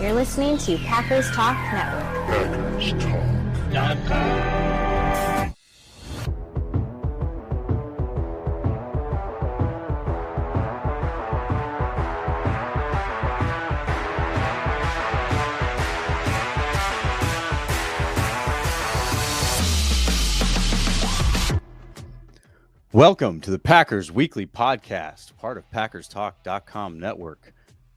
You're listening to Packers Talk Network. PackersTalk.com. Welcome to the Packers Weekly Podcast, part of PackersTalk.com network.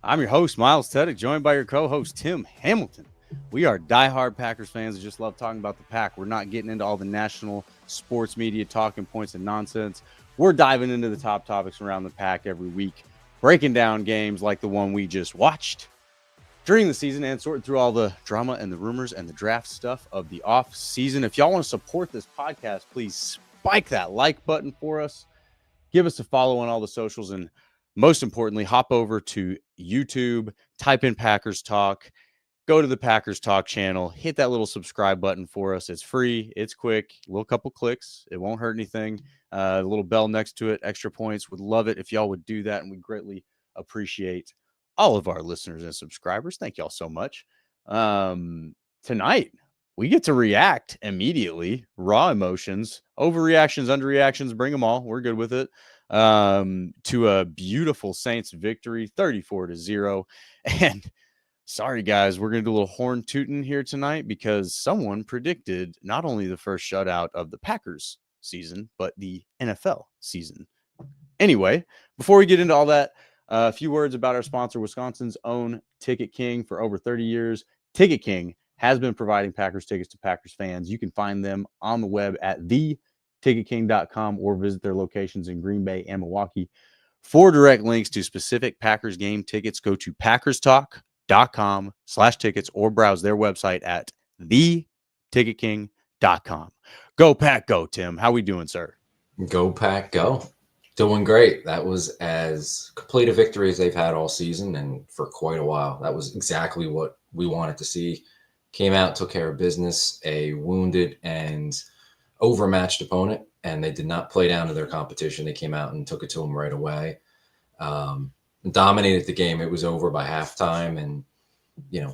I'm your host, Miles Teddick, joined by your co-host, Tim Hamilton. We are diehard Packers fans that just love talking about the Pack. We're not getting into all the national sports media talking points and nonsense. We're diving into the top topics around the Pack every week, breaking down games like the one we just watched during the season and sorting through all the drama and the rumors and the draft stuff of the off season. If y'all want to support this podcast, please spike that like button for us. Give us a follow on all the socials. And most importantly, hop over to YouTube, type in Packers Talk, go to the Packers Talk channel, hit that little subscribe button for us. It's free. It's quick. A little couple clicks. It won't hurt anything. A little bell next to it. Extra points. Would love it if y'all would do that. And we greatly appreciate all of our listeners and subscribers. Thank y'all so much. Tonight, we get to react immediately. Raw emotions, overreactions, underreactions, bring them all. We're good with it. To a beautiful Saints victory, 34-0. And sorry, guys, we're going to do a little horn tooting here tonight because someone predicted not only the first shutout of the Packers season, but the NFL season. Anyway, before we get into all that, a few words about our sponsor, Wisconsin's own Ticket King. For over 30 years, Ticket King has been providing Packers tickets to Packers fans. You can find them on the web at theticketking.com or visit their locations in Green Bay and Milwaukee. For direct links to specific Packers game tickets, go to PackersTalk.com/tickets or browse their website at theticketking.com. Go Pack, go, Tim. How we doing, sir? Go Pack, go. Doing great. That was as complete a victory as they've had all season and for quite a while. That was exactly what we wanted to see. Came out, took care of business, a wounded and overmatched opponent, and they did not play down to their competition. They came out and took it to them right away. Dominated the game. It was over by halftime and,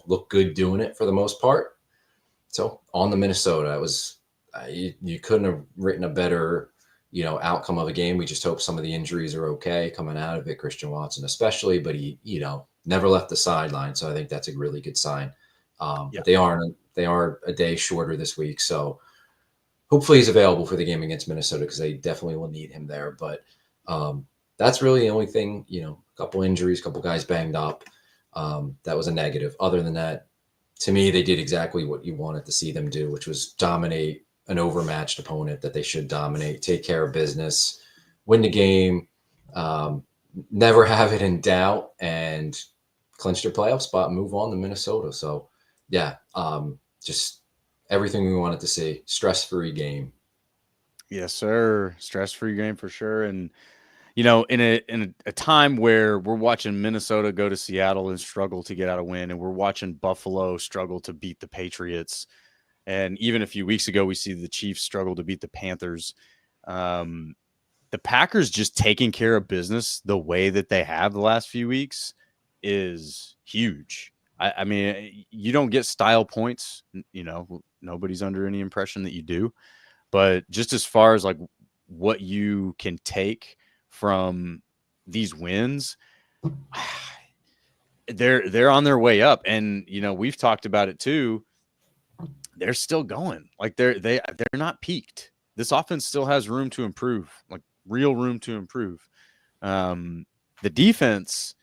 looked good doing it for the most part. So on the Minnesota, it was you couldn't have written a better, outcome of a game. We just hope some of the injuries are okay coming out of it, Christian Watson especially, but he, never left the sideline. So I think that's a really good sign. They are a day shorter this week. So hopefully he's available for the game against Minnesota because they definitely will need him there. But that's really the only thing, a couple injuries, a couple guys banged up. That was a negative. Other than that, to me, they did exactly what you wanted to see them do, which was dominate an overmatched opponent that they should dominate, take care of business, win the game, never have it in doubt, and clinch their playoff spot and move on to Minnesota. So, just everything we wanted to see. Stress-free game. Yes, sir. Stress-free game for sure. And, in a time where we're watching Minnesota go to Seattle and struggle to get out a win, and we're watching Buffalo struggle to beat the Patriots. And even a few weeks ago, we see the Chiefs struggle to beat the Panthers. The Packers just taking care of business the way that they have the last few weeks is huge. I mean, you don't get style points, nobody's under any impression that you do, but just as far as like what you can take from these wins, they're on their way up. And, we've talked about it too. They're still going. Like they're not peaked. This offense still has room to improve, like real room to improve. The defense,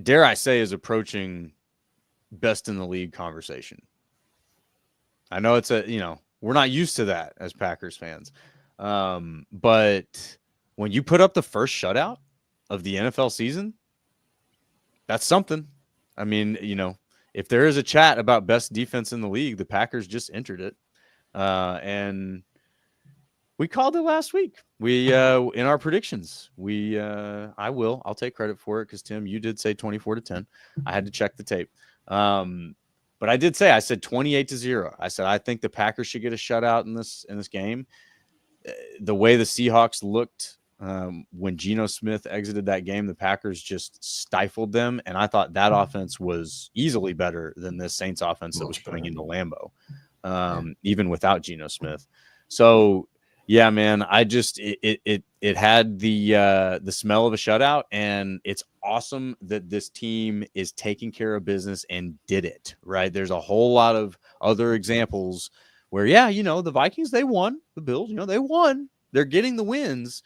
dare I say, is approaching best in the league conversation. I know it's we're not used to that as Packers fans. But when you put up the first shutout of the NFL season, that's something. I mean, if there is a chat about best defense in the league, the Packers just entered it. And we called it last week. We in our predictions, I'll take credit for it because Tim, you did say 24-10. I had to check the tape. But I said 28-0. I said I think the Packers should get a shutout in this game. The way the Seahawks looked When Geno Smith exited that game, the Packers just stifled them, and I thought that offense was easily better than this Saints offense that was coming into Lambeau, even without Geno Smith. So yeah, man, I just it had the smell of a shutout, and it's awesome that this team is taking care of business and did it right. There's a whole lot of other examples where, yeah, the Vikings, they won, the Bills, they won, they're getting the wins,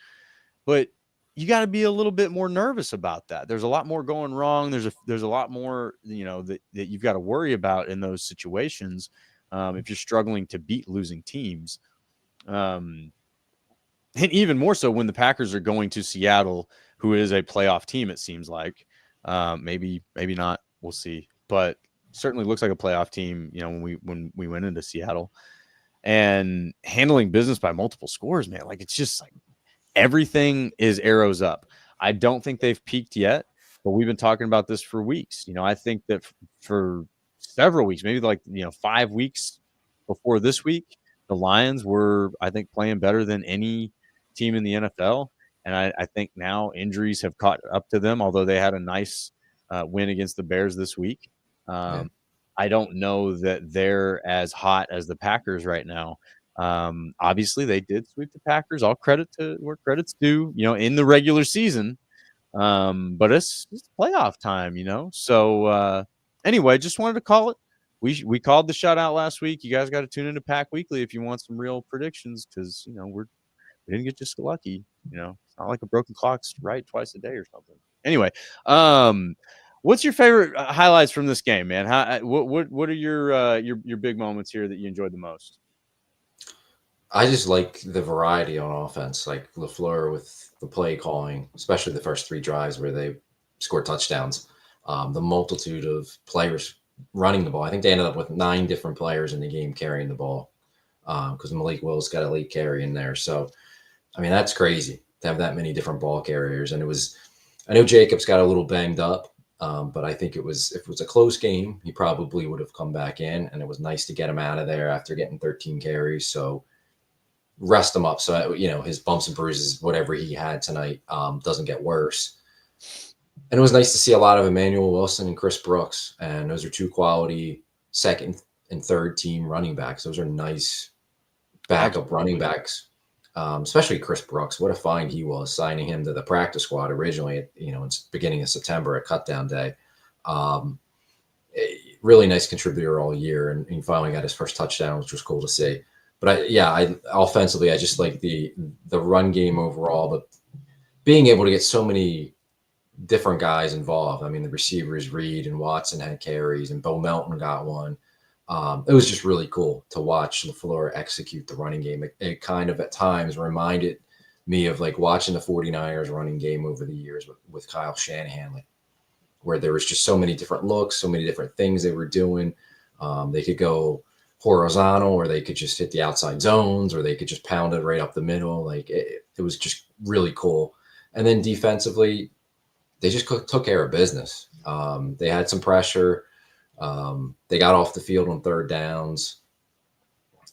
but you got to be a little bit more nervous about that. There's a lot more going wrong. There's a lot more, that you've got to worry about in those situations if you're struggling to beat losing teams. And even more so when the Packers are going to Seattle, who is a playoff team, it seems like. Maybe not. We'll see. But certainly looks like a playoff team, when we went into Seattle. And handling business by multiple scores, man. Like, it's just like everything is arrows up. I don't think they've peaked yet, but we've been talking about this for weeks. I think that for several weeks, maybe 5 weeks before this week, the Lions were, I think, playing better than any team in the NFL. And I think now injuries have caught up to them, although they had a nice win against the Bears this week. I don't know that they're as hot as the Packers right now. Obviously, they did sweep the Packers. All credit to where credit's due, in the regular season. But it's playoff time, So anyway, just wanted to call it. We called the shutout last week. You guys got to tune into Pack Weekly if you want some real predictions, because we didn't get just lucky. It's not like a broken clock's right twice a day or something. Anyway, what's your favorite highlights from this game, man? What are your big moments here that you enjoyed the most? I just like the variety on offense, like LaFleur with the play calling, especially the first 3 drives where they scored touchdowns. The multitude of players running the ball. I think they ended up with 9 different players in the game carrying the ball because Malik Willis got a late carry in there. So, I mean, that's crazy to have that many different ball carriers. And I know Jacobs got a little banged up, but I think if it was a close game, he probably would have come back in. And it was nice to get him out of there after getting 13 carries. So, rest him up so his bumps and bruises, whatever he had tonight, doesn't get worse. And it was nice to see a lot of Emmanuel Wilson and Chris Brooks, and those are 2 quality second and third team running backs. Those are nice backup running backs, especially Chris Brooks. What a find he was, signing him to the practice squad originally, in beginning of September at cutdown day. Really nice contributor all year, and he finally got his first touchdown, which was cool to see. But offensively, I just like the run game overall, but being able to get so many different guys involved. I mean, the receivers, Reed and Watson had carries, and Bo Melton got one. It was just really cool to watch LaFleur execute the running game. It kind of at times reminded me of like watching the 49ers running game over the years with Kyle Shanahan, where there was just so many different looks, so many different things they were doing. They could go horizontal, or they could just hit the outside zones, or they could just pound it right up the middle. It was just really cool. And then defensively, they just took care of business. They had some pressure. They got off the field on 3rd downs,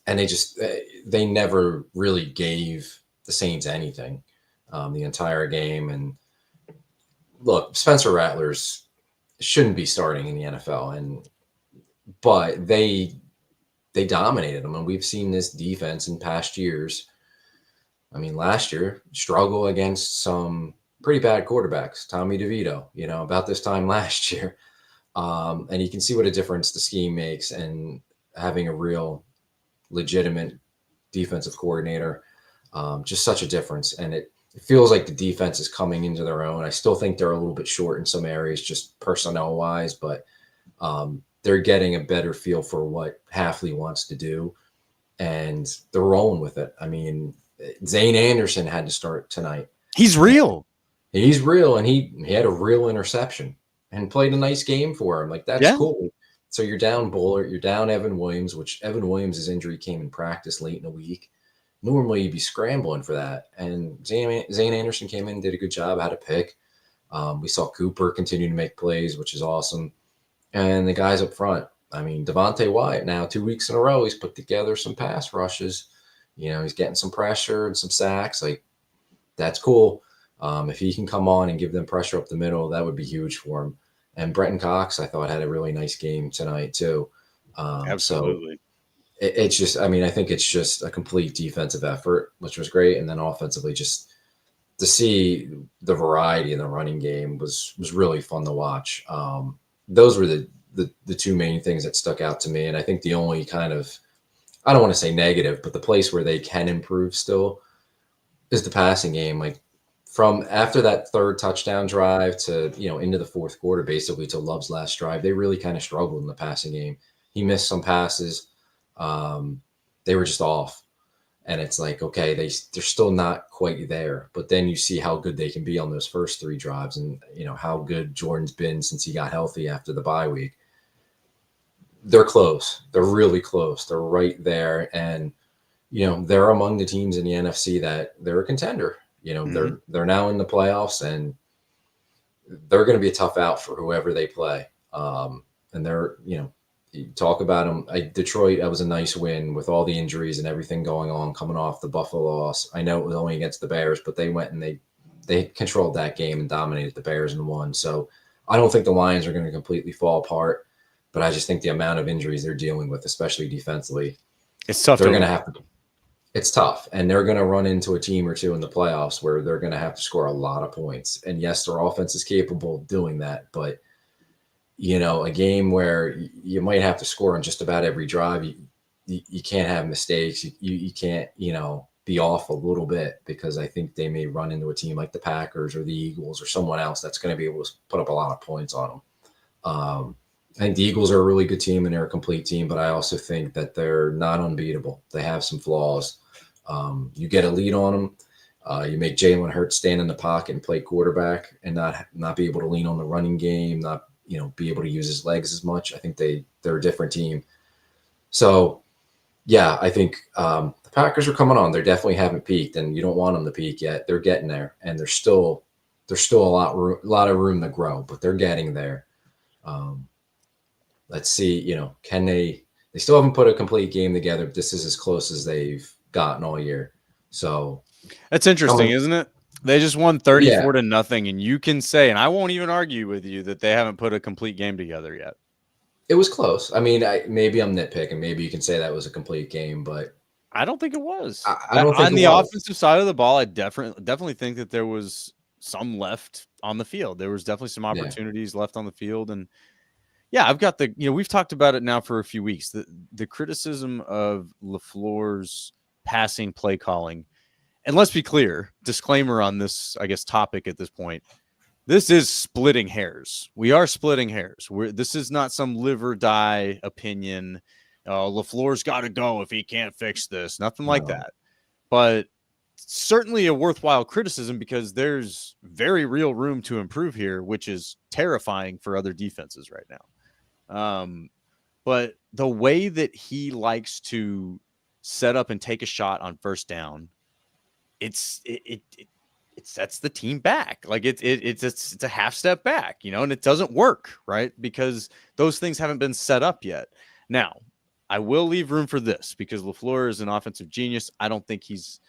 and they never really gave the Saints anything the entire game. And look, Spencer Rattlers shouldn't be starting in the NFL, but they dominated them. And we've seen this defense in past years. I mean, last year, struggle against some pretty bad quarterbacks. Tommy DeVito, about this time last year. And you can see what a difference the scheme makes, and having a real legitimate defensive coordinator, just such a difference. And it feels like the defense is coming into their own. I still think they're a little bit short in some areas, just personnel wise, but they're getting a better feel for what Hafley wants to do, and they're rolling with it. I mean, Zane Anderson had to start tonight. He's real. He's real, and he had a real interception and played a nice game for him. That's cool. So you're down Bullard, you're down Evan Williams, which Evan Williams' injury came in practice late in the week. Normally you'd be scrambling for that. And Zane Anderson came in, did a good job, had a pick. We saw Cooper continue to make plays, which is awesome. And the guys up front, I mean, Devontae Wyatt now 2 weeks in a row, he's put together some pass rushes. He's getting some pressure and some sacks. that's cool. If he can come on and give them pressure up the middle, that would be huge for him. And Brenton Cox, I thought, had a really nice game tonight too. So Absolutely. it's just, I mean, I think it's just a complete defensive effort, which was great. And then offensively, just to see the variety in the running game was really fun to watch. Those were the two main things that stuck out to me. And I think the only kind of, I don't want to say negative, but the place where they can improve still is the passing game. Like from after that third touchdown drive to, into the fourth quarter, basically to Love's last drive, they really kind of struggled in the passing game. He missed some passes. They were just off. And it's like, okay, they're still not quite there. But then you see how good they can be on those first three drives and, how good Jordan's been since he got healthy after the bye week. They're close. They're really close. They're right there. And, they're among the teams in the NFC that they're a contender. They're now in the playoffs, and they're going to be a tough out for whoever they play. And they're, you talk about them. Detroit, that was a nice win with all the injuries and everything going on coming off the Buffalo loss. I know it was only against the Bears, but they went and they controlled that game and dominated the Bears and won. So I don't think the Lions are going to completely fall apart, but I just think the amount of injuries they're dealing with, especially defensively, It's tough. They're going to have to. It's tough, and they're going to run into a team or two in the playoffs where they're going to have to score a lot of points. And yes, their offense is capable of doing that, but a game where you might have to score on just about every drive, you can't have mistakes. You can't, be off a little bit, because I think they may run into a team like the Packers or the Eagles or someone else that's going to be able to put up a lot of points on them. I think the Eagles are a really good team and they're a complete team, but I also think that they're not unbeatable. They have some flaws. You get a lead on them. You make Jalen Hurts stand in the pocket and play quarterback and not be able to lean on the running game, not be able to use his legs as much. I think they're a different team. So, yeah, I think the Packers are coming on. They definitely haven't peaked, and you don't want them to peak yet. They're getting there, and there's still a lot of room to grow, but they're getting there. Let's see, can they still haven't put a complete game together, but this is as close as they've gotten all year. So that's interesting, isn't it? They just won 34-0, and you can say, and I won't even argue with you, that they haven't put a complete game together yet. It was close. I mean, maybe I'm nitpicking. Maybe you can say that was a complete game, but I don't think it was. I don't think on the offensive side of the ball, I definitely think that there was some left on the field. There was definitely some opportunities left on the field, and I've got we've talked about it now for a few weeks. The criticism of LaFleur's passing play calling, and let's be clear, disclaimer on this, I guess, topic at this point. This is splitting hairs. We are splitting hairs. This is not some live or die opinion. LaFleur's got to go if he can't fix this. Nothing like that. But certainly a worthwhile criticism, because there's very real room to improve here, which is terrifying for other defenses right now. But the way that he likes to set up and take a shot on first down, it sets the team back. Like it's a half step back, and it doesn't work, right? Because those things haven't been set up yet. Now, I will leave room for this, because LaFleur is an offensive genius. I don't think he's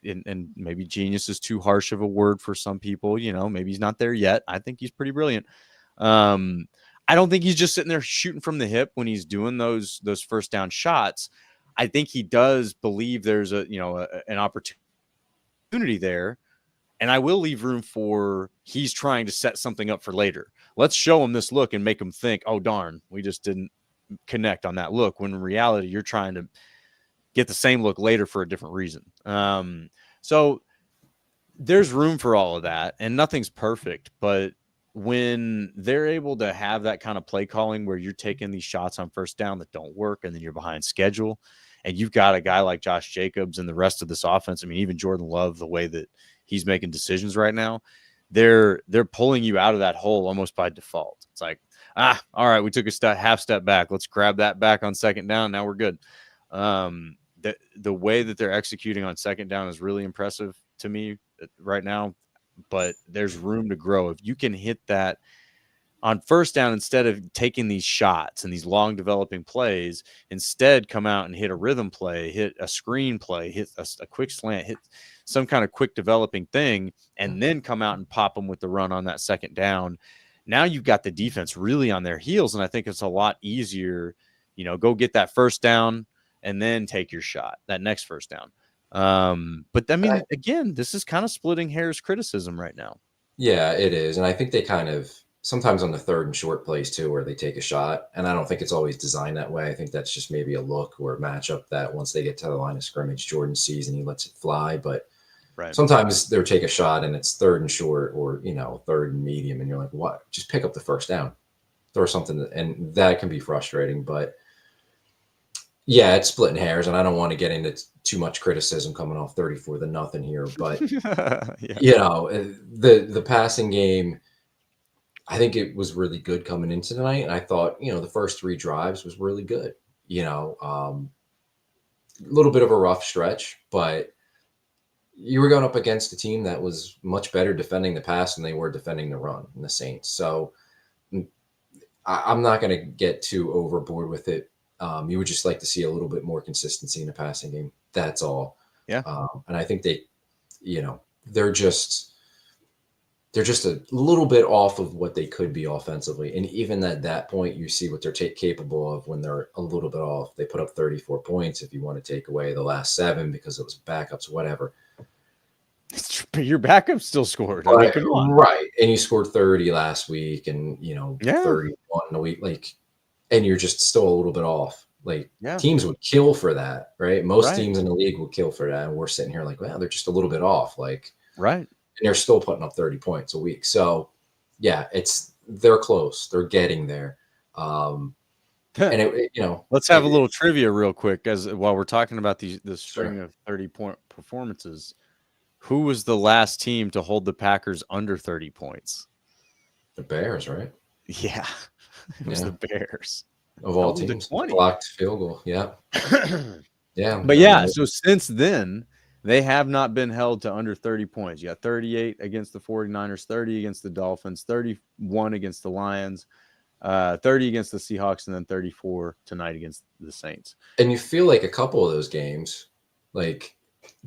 and maybe genius is too harsh of a word for some people. Maybe he's not there yet. I think he's pretty brilliant. I don't think he's just sitting there shooting from the hip when he's doing those first down shots. I think he does believe there's an opportunity there, and I will leave room for he's trying to set something up for later. Let's show him this look and make him think, oh darn, we just didn't connect on that look, when in reality you're trying to get the same look later for a different reason. So there's room for all of that, and nothing's perfect, but when they're able to have that kind of play calling where you're taking these shots on first down that don't work, and then you're behind schedule, and you've got a guy like Josh Jacobs and the rest of this offense. I mean, even Jordan Love, the way that he's making decisions right now, they're pulling you out of that hole almost by default. It's like, all right, we took a half step back. Let's grab that back on second down. Now we're good. The way that they're executing on second down is really impressive to me right now, but there's room to grow. If you can hit that on first down, instead of taking these shots and these long developing plays, instead come out and hit a rhythm play, hit a screen play, hit a quick slant, hit some kind of quick developing thing, and then come out and pop them with the run on that second down. Now you've got the defense really on their heels, and I think it's a lot easier, go get that first down and then take your shot, that next first down. But I mean, again, this is kind of splitting hairs criticism right now. Yeah, it is. And I think they kind of sometimes on the third and short plays too, where they take a shot. And I don't think it's always designed that way. I think that's just maybe a look or a matchup that once they get to the line of scrimmage, Jordan sees and he lets it fly. But sometimes they'll take a shot and it's third and short or, third and medium. And you're like, what? Just pick up the first down, throw something. And that can be frustrating. But yeah, it's splitting hairs. And I don't want to get into too much criticism coming off 34-0 here. But, the passing game, I think it was really good coming into tonight. And I thought, the first 3 drives was really good. A little bit of a rough stretch, but you were going up against a team that was much better defending the pass than they were defending the run in the Saints. So I'm not going to get too overboard with it. You would just like to see a little bit more consistency in the passing game. That's all. Yeah. And I think they, they're just a little bit off of what they could be offensively. And even at that point, you see what they're capable of when they're a little bit off. They put up 34 points if you want to take away the last 7 because it was backups, whatever. Your backup still scored. Right. And you scored 30 last week and, 31 in a week. And you're just still a little bit off. Teams would kill for that, right? Most teams in the league would kill for that. And we're sitting here like, well, they're just a little bit off. Right. And they're still putting up 30 points a week. So, yeah, they're close. They're getting there. And let's have a little trivia real quick while we're talking about the string of 30-point performances. Who was the last team to hold the Packers under 30 points? The Bears, right? Yeah, it was the Bears. Of all teams, blocked field goal. Yeah. Yeah. But so since then, they have not been held to under 30 points. You got 38 against the 49ers, 30 against the Dolphins, 31 against the Lions, 30 against the Seahawks, and then 34 tonight against the Saints. And you feel like a couple of those games, they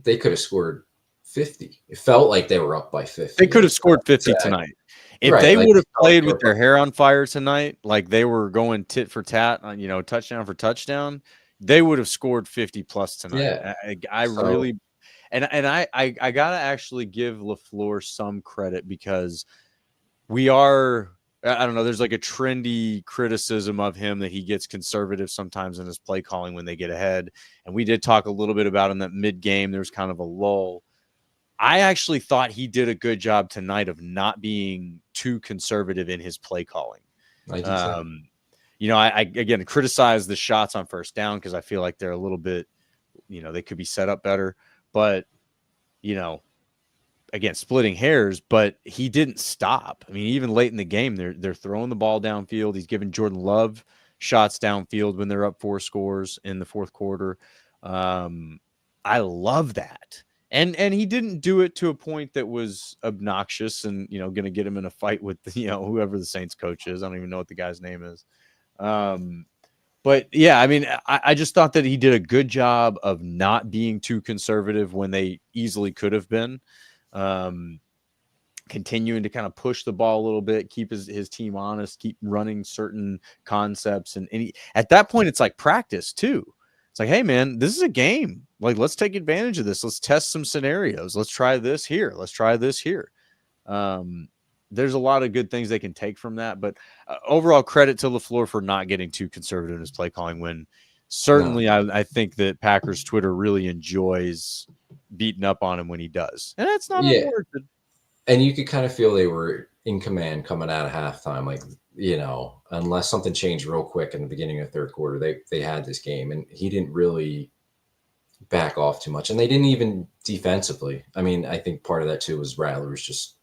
could have scored 50. It felt like they were up by 50. They could have scored 50 tonight. If they would have played with their hair on fire tonight, like they were going tit for tat on, touchdown for touchdown, they would have scored 50 plus tonight. Yeah. I really, and I gotta actually give LaFleur some credit because I don't know, there's like a trendy criticism of him that he gets conservative sometimes in his play calling when they get ahead. And we did talk a little bit about in that mid game, there was kind of a lull. I actually thought he did a good job tonight of not being too conservative in his play calling. I again criticize the shots on first down because I feel like they're a little bit, they could be set up better. But, again, splitting hairs, but he didn't stop. I mean, even late in the game, they're throwing the ball downfield. He's giving Jordan Love shots downfield when they're up 4 scores in the fourth quarter. I love that. And he didn't do it to a point that was obnoxious and, going to get him in a fight with, whoever the Saints coach is. I don't even know what the guy's name is. But, yeah, I mean, I just thought that he did a good job of not being too conservative when they easily could have been. Continuing to kind of push the ball a little bit, keep his team honest, keep running certain concepts. And at that point, it's like practice, too. It's like, hey, man, this is a game. Let's take advantage of this. Let's test some scenarios. Let's try this here. Let's try this here. There's a lot of good things they can take from that. But overall, credit to LaFleur for not getting too conservative in his play calling when certainly I think that Packers Twitter really enjoys beating up on him when he does. And that's not unwarranted. And you could kind of feel they were in command coming out of halftime. Unless something changed real quick in the beginning of the third quarter, they had this game. And he didn't really back off too much. And they didn't even defensively. I mean, I think part of that too was Rattler was just,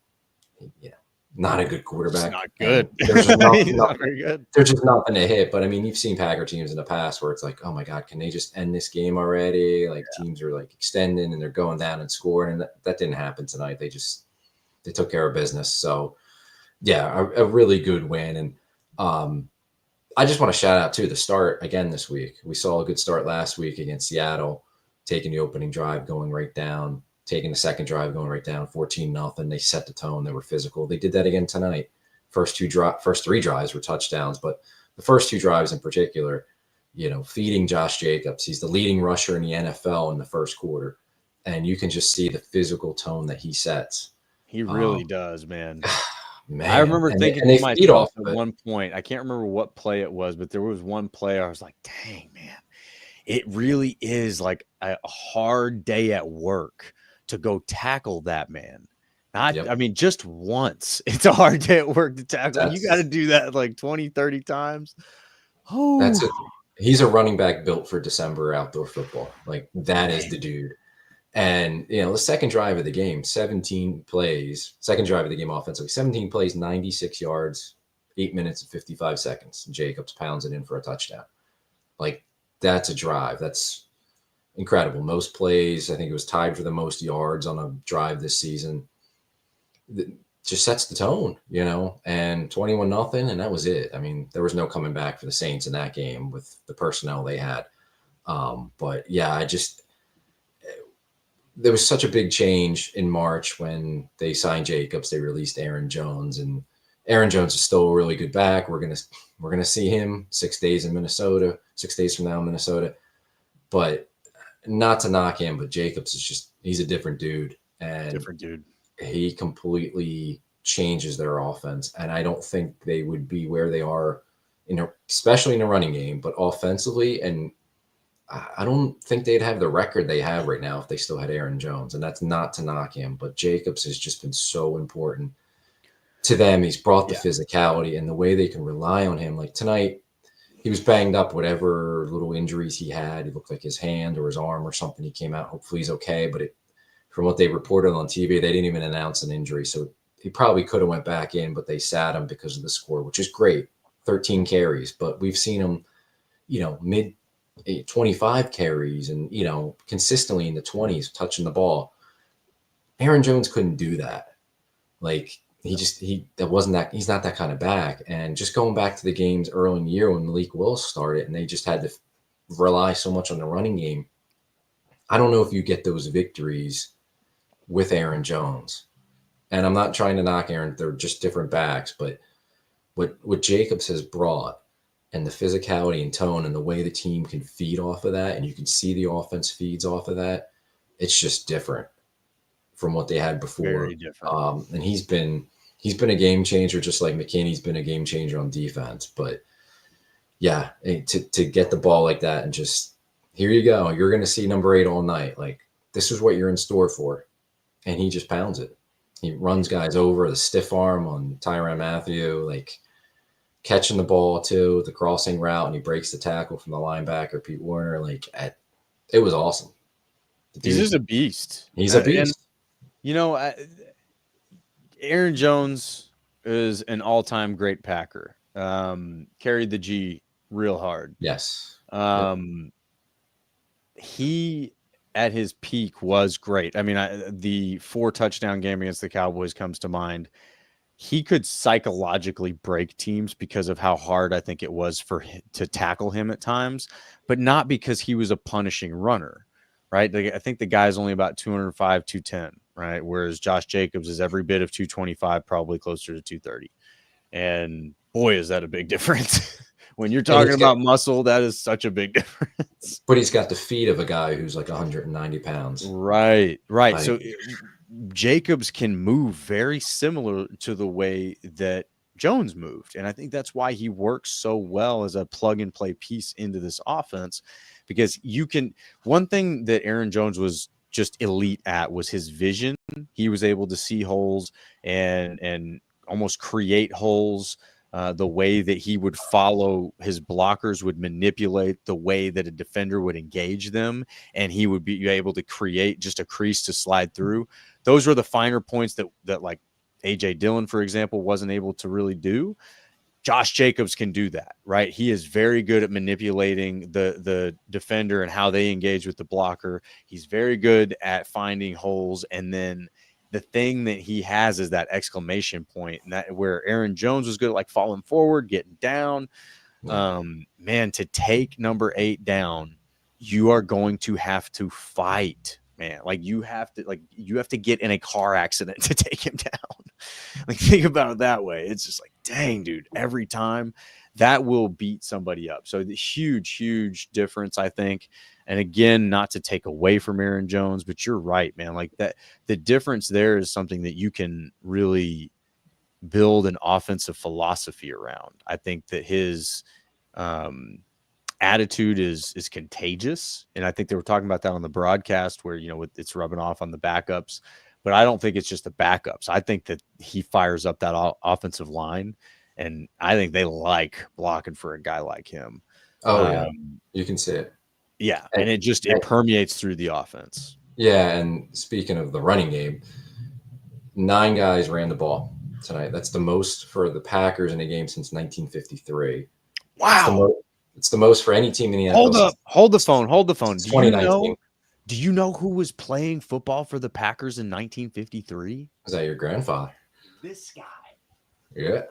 not a good quarterback. Not good. There's just not very good. There's just nothing to hit. But I mean, you've seen Packer teams in the past where it's like, oh my God, can they just end this game already? Teams are extending and they're going down and scoring. And that didn't happen tonight. They took care of business. So Yeah, a really good win. And I just want to shout out to the start again this week. We saw a good start last week against Seattle, taking the opening drive, going right down, taking the second drive, going right down, 14-0. They set the tone. They were physical. They did that again tonight. First three drives were touchdowns, but the first two drives in particular, feeding Josh Jacobs. He's the leading rusher in the NFL in the first quarter. And you can just see the physical tone that he sets. He really does, man. Man, I remember thinking they to feed myself off at of it. one point, I can't remember what play it was, but there was one play I was like, dang, man, it really is like a hard day at work to go tackle that man. Yep. I mean, just once. It's a hard day at work to tackle. You got to That's do that like 20, 30 times. that's Oh, it. He's a running back built for December outdoor football. Like that is man. the dude. And the second drive of the game, 17 plays, second drive of the game offensively, 17 plays, 96 yards, 8 minutes and 55 seconds. Jacobs pounds it in for a touchdown. Like that's a drive. That's incredible. Most plays, I think it was tied for the most yards on a drive this season. Just sets the tone, and 21-0, and that was it. I mean, there was no coming back for the Saints in that game with the personnel they had. But yeah, there was such a big change in March when they signed Jacobs. They released Aaron Jones, and Aaron Jones is still a really good back. We're gonna see him 6 days in Minnesota, 6 days from now in Minnesota. But not to knock him, but Jacobs is he's a different dude, and he completely changes their offense. And I don't think they would be where they are, especially in the running game, but offensively. And I don't think they'd have the record they have right now if they still had Aaron Jones. And that's not to knock him, but Jacobs has just been so important to them. He's brought the physicality and the way they can rely on him. Like tonight, he was banged up, whatever little injuries he had. It looked like his hand or his arm or something. He came out. Hopefully he's okay. But from what they reported on TV, they didn't even announce an injury. So he probably could have went back in, but they sat him because of the score, which is great. 13 carries. But we've seen him, mid 25 carries and, consistently in the 20s touching the ball. Aaron Jones couldn't do that. Like he's not that kind of back. And just going back to the games early in the year when Malik Willis started and they just had to rely so much on the running game. I don't know if you get those victories with Aaron Jones. And I'm not trying to knock Aaron. They're just different backs, but what Jacobs has brought and the physicality and tone and the way the team can feed off of that, and you can see the offense feeds off of that, it's just different from what they had before. Very different. And he's been a game changer, just like McKinney's been a game changer on defense. But yeah, to get the ball like that and just here you go, you're going to see number 8 all night. Like this is what you're in store for, and he just pounds it. He runs guys over, the stiff arm on Tyrann Mathieu, like catching the ball too, the crossing route, and he breaks the tackle from the linebacker, Pete Warner. Like it was awesome. He's just a beast. He's a beast. And, Aaron Jones is an all-time great Packer. Carried the G real hard. Yes. He at his peak was great. I mean, the 4 touchdown game against the Cowboys comes to mind. He could psychologically break teams because of how hard I think it was for him to tackle him at times, but not because he was a punishing runner, right? I think the guy's only about 205, 210, right? Whereas Josh Jacobs is every bit of 225, probably closer to 230. And boy, is that a big difference. When you're talking about muscle, that is such a big difference. But he's got the feet of a guy who's like 190 pounds. Right. So Jacobs can move very similar to the way that Jones moved. And I think that's why he works so well as a plug and play piece into this offense, because one thing that Aaron Jones was just elite at was his vision. He was able to see holes and almost create holes. The way that he would follow his blockers would manipulate the way that a defender would engage them, and he would be able to create just a crease to slide through. Those were the finer points that like A.J. Dillon, for example, wasn't able to really do. Josh Jacobs can do that, right? He is very good at manipulating the defender and how they engage with the blocker. He's very good at finding holes and then the thing that he has is that exclamation point, and that where Aaron Jones was good at like falling forward, getting down. Man, to take number 8 down, you are going to have to fight, man. Like you have to get in a car accident to take him down. Like think about it that way. It's just like, dang, dude, every time that will beat somebody up. So the huge difference, I think. And again, not to take away from Aaron Jones, but you're right, man. Like that, the difference there is something that you can really build an offensive philosophy around. I think that his attitude is contagious, and I think they were talking about that on the broadcast where it's rubbing off on the backups. But I don't think it's just the backups. I think that he fires up that offensive line, and I think they like blocking for a guy like him. Oh yeah, you can see it. Yeah, and it permeates through the offense. Yeah, and speaking of the running game, 9 guys ran the ball tonight. That's the most for the Packers in a game since 1953. Wow. It's the most for any team in the NFL. Hold the phone. 2019. Do you know who was playing football for the Packers in 1953? Was that your grandfather? This guy. Yeah.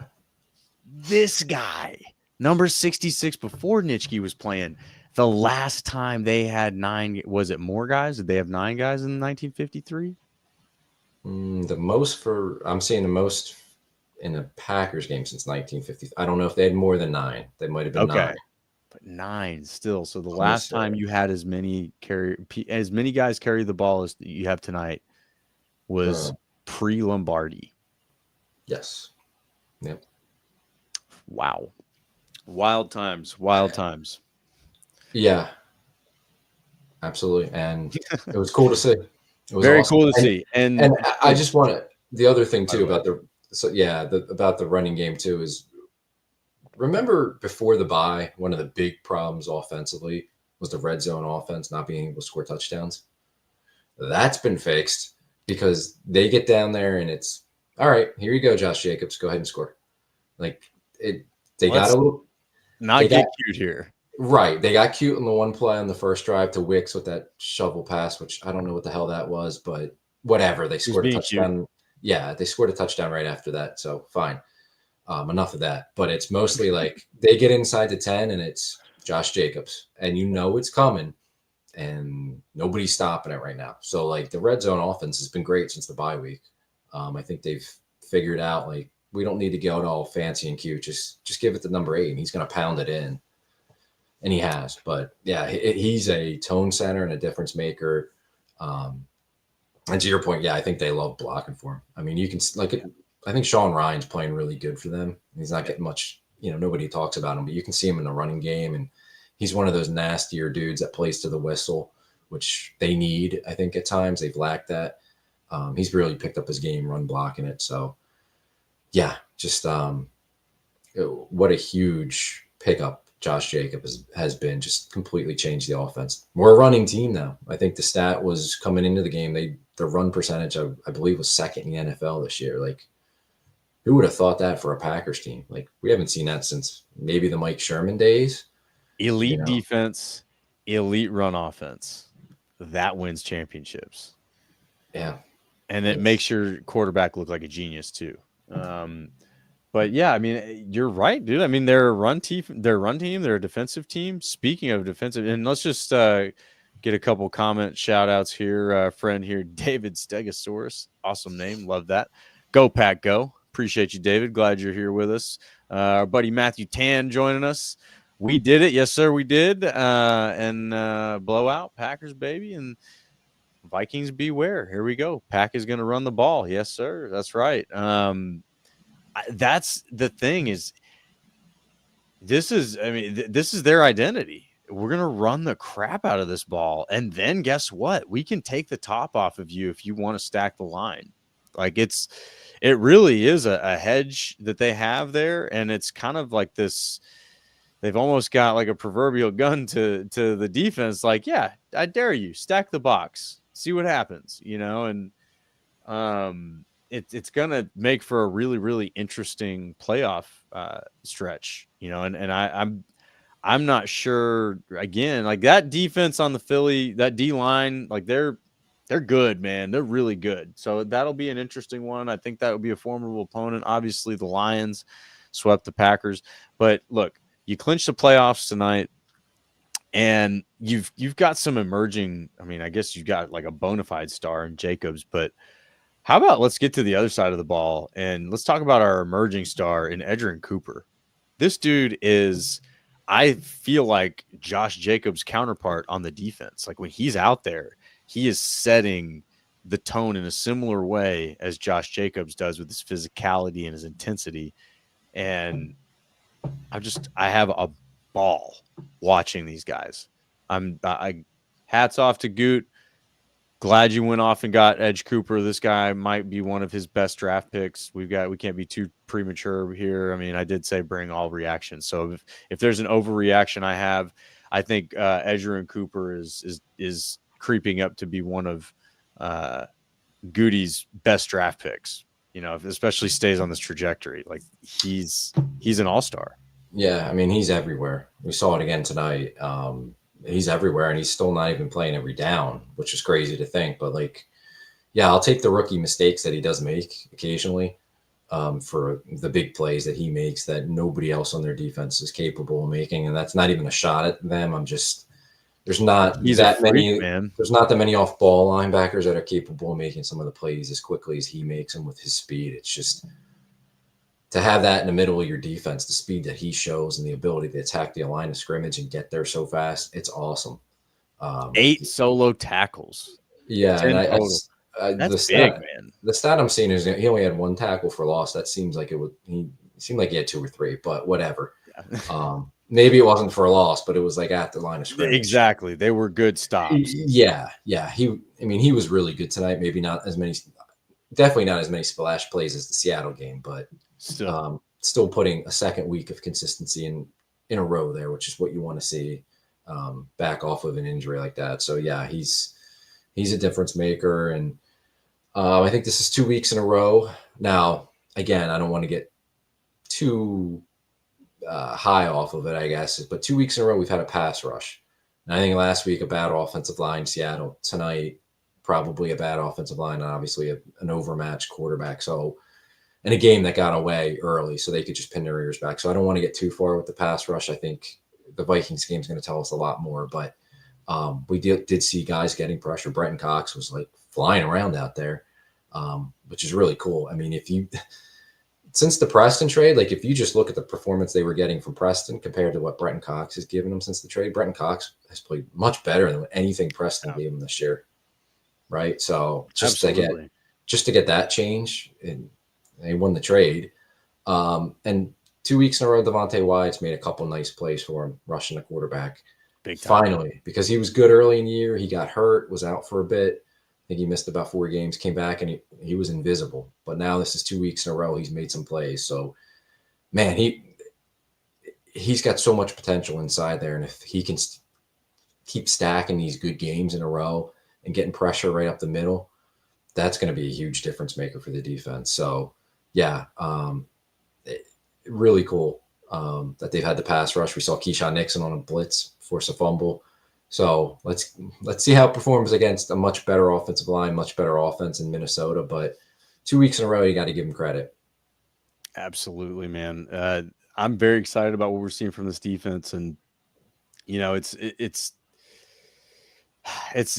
This guy. Number 66 before Nitschke was playing. The last time they had 9, was it more guys? Did they have 9 guys in 1953? I'm seeing the most in a Packers game since 1950. I don't know if they had more than 9. They might have been 9. But 9 still. So the last time you had as many guys carry the ball as you have tonight was pre-Lombardi. Yes. Yep. Wow. Wild times. Yeah. Absolutely. And it was cool to see. It was very awesome. cool to see. And I just want to, the other thing too about about the running game too is, remember before the bye, one of the big problems offensively was the red zone offense not being able to score touchdowns. That's been fixed because they get down there and it's, all right, here you go, Josh Jacobs, go ahead and score. Like they got a little get cute here. Right. They got cute on the one play on the first drive to Wicks with that shovel pass, which I don't know what the hell that was, but whatever. They scored a touchdown. Cute. Yeah, they scored a touchdown right after that. So fine. Enough of that. But it's mostly like they get inside the 10 and it's Josh Jacobs. And you know it's coming. And nobody's stopping it right now. So like the red zone offense has been great since the bye week. I think they've figured out like we don't need to get all fancy and cute. Just give it to number 8 and he's going to pound it in. And he has, but yeah, he's a tone setter and a difference maker. And to your point, yeah, I think they love blocking for him. I mean, you can I think Sean Ryan's playing really good for them. He's not getting much, nobody talks about him, but you can see him in the running game, and he's one of those nastier dudes that plays to the whistle, which they need. I think at times they've lacked that. He's really picked up his game, run blocking it. So yeah, just what a huge pickup Josh Jacobs has been, just completely changed the offense. We're a running team now. I think the stat was coming into the game, the run percentage, I believe, was second in the NFL this year. Like, who would have thought that for a Packers team? Like, we haven't seen that since maybe the Mike Sherman days. Elite defense, elite run offense. That wins championships. Yeah. And it makes your quarterback look like a genius too. But yeah, I mean, you're right, dude. I mean, they're a run team. They're a defensive team. Speaking of defensive, and let's just get a couple comment shout outs here. Friend here, David Stegosaurus. Awesome name. Love that. Go Pack, go. Appreciate you, David. Glad you're here with us. Our buddy Matthew Tan joining us. We did it. Yes, sir, we did. And blowout, Packers, baby. And Vikings beware. Here we go. Pack is going to run the ball. Yes, sir. That's right. That's the thing is this is their identity. We're going to run the crap out of this ball. And then guess what? We can take the top off of you if you want to stack the line. Like it really is a hedge that they have there. And it's kind of like this, they've almost got like a proverbial gun to the defense. Like, yeah, I dare you, stack the box, see what happens, and it's going to make for a really, really interesting playoff stretch, and I'm not sure, again, like that defense on the Philly, that D line, like they're They're good, man. They're really good. So that'll be an interesting one. I think that would be a formidable opponent. Obviously, the Lions swept the Packers, but look, you clinched the playoffs tonight, and you've got some emerging. I mean, I guess you've got like a bona fide star in Jacobs, but how about let's get to the other side of the ball and let's talk about our emerging star in Edgerrin Cooper. This dude is, I feel like Josh Jacobs' counterpart on the defense. Like when he's out there, he is setting the tone in a similar way as Josh Jacobs does with his physicality and his intensity. And I have a ball watching these guys. I hats off to Goot. Glad you went off and got Edge Cooper. This guy might be one of his best draft picks. We can't be too premature here. I mean, I did say bring all reactions. So if there's an overreaction I think Edgerrin Cooper is creeping up to be one of Goody's best draft picks. You know, especially stays on this trajectory. Like he's an all-star. Yeah, I mean, he's everywhere. We saw it again tonight. He's everywhere, and he's still not even playing every down, which is crazy to think. But like, yeah, I'll take the rookie mistakes that he does make occasionally for the big plays that he makes that nobody else on their defense is capable of making. And that's not even a shot at them. There's not that many, man. There's not that many off ball linebackers that are capable of making some of the plays as quickly as he makes them with his speed. It's just, to have that in the middle of your defense, the speed that he shows and the ability to attack the line of scrimmage and get there so fast, it's awesome. 8 solo tackles. Yeah, and that's big, man. The stat I'm seeing is he only had 1 tackle for loss. That seems like he seemed like he had 2 or 3, but whatever. Yeah. Maybe it wasn't for a loss, but it was like at the line of scrimmage. Exactly, they were good stops. Yeah. He was really good tonight. Maybe not as many, definitely not as many splash plays as the Seattle game, but still putting a second week of consistency in a row there, which is what you want to see back off of an injury like that. So yeah, he's a difference maker, and I think this is 2 weeks in a row. Now, again, I don't want to get too high off of it, I guess, but 2 weeks in a row we've had a pass rush. And I think last week a bad offensive line, Seattle. Tonight, probably a bad offensive line, and obviously an overmatched quarterback. So, in a game that got away early, so they could just pin their ears back. So I don't want to get too far with the pass rush. I think the Vikings game is going to tell us a lot more. But we did see guys getting pressure. Brenton Cox was like flying around out there, which is really cool. I mean, since the Preston trade, like if you just look at the performance they were getting from Preston compared to what Brenton Cox has given them since the trade, Brenton Cox has played much better than anything Preston gave him this year. Right. So just to get that change, and they won the trade. And 2 weeks in a row, Devontae Wyatt's made a couple nice plays for him, rushing the quarterback. Big time. Finally, because he was good early in the year. He got hurt, was out for a bit. I think he missed about 4 games, came back, and he was invisible. But now this is 2 weeks in a row. He's made some plays. So, man, he's got so much potential inside there. And if he can keep stacking these good games in a row and getting pressure right up the middle, that's going to be a huge difference maker for the defense. So, yeah, really cool that they've had the pass rush. We saw Keyshawn Nixon on a blitz force a fumble. So let's see how it performs against a much better offensive line, much better offense in Minnesota. But 2 weeks in a row, you got to give him credit. Absolutely, man. I'm very excited about what we're seeing from this defense, and you know, it's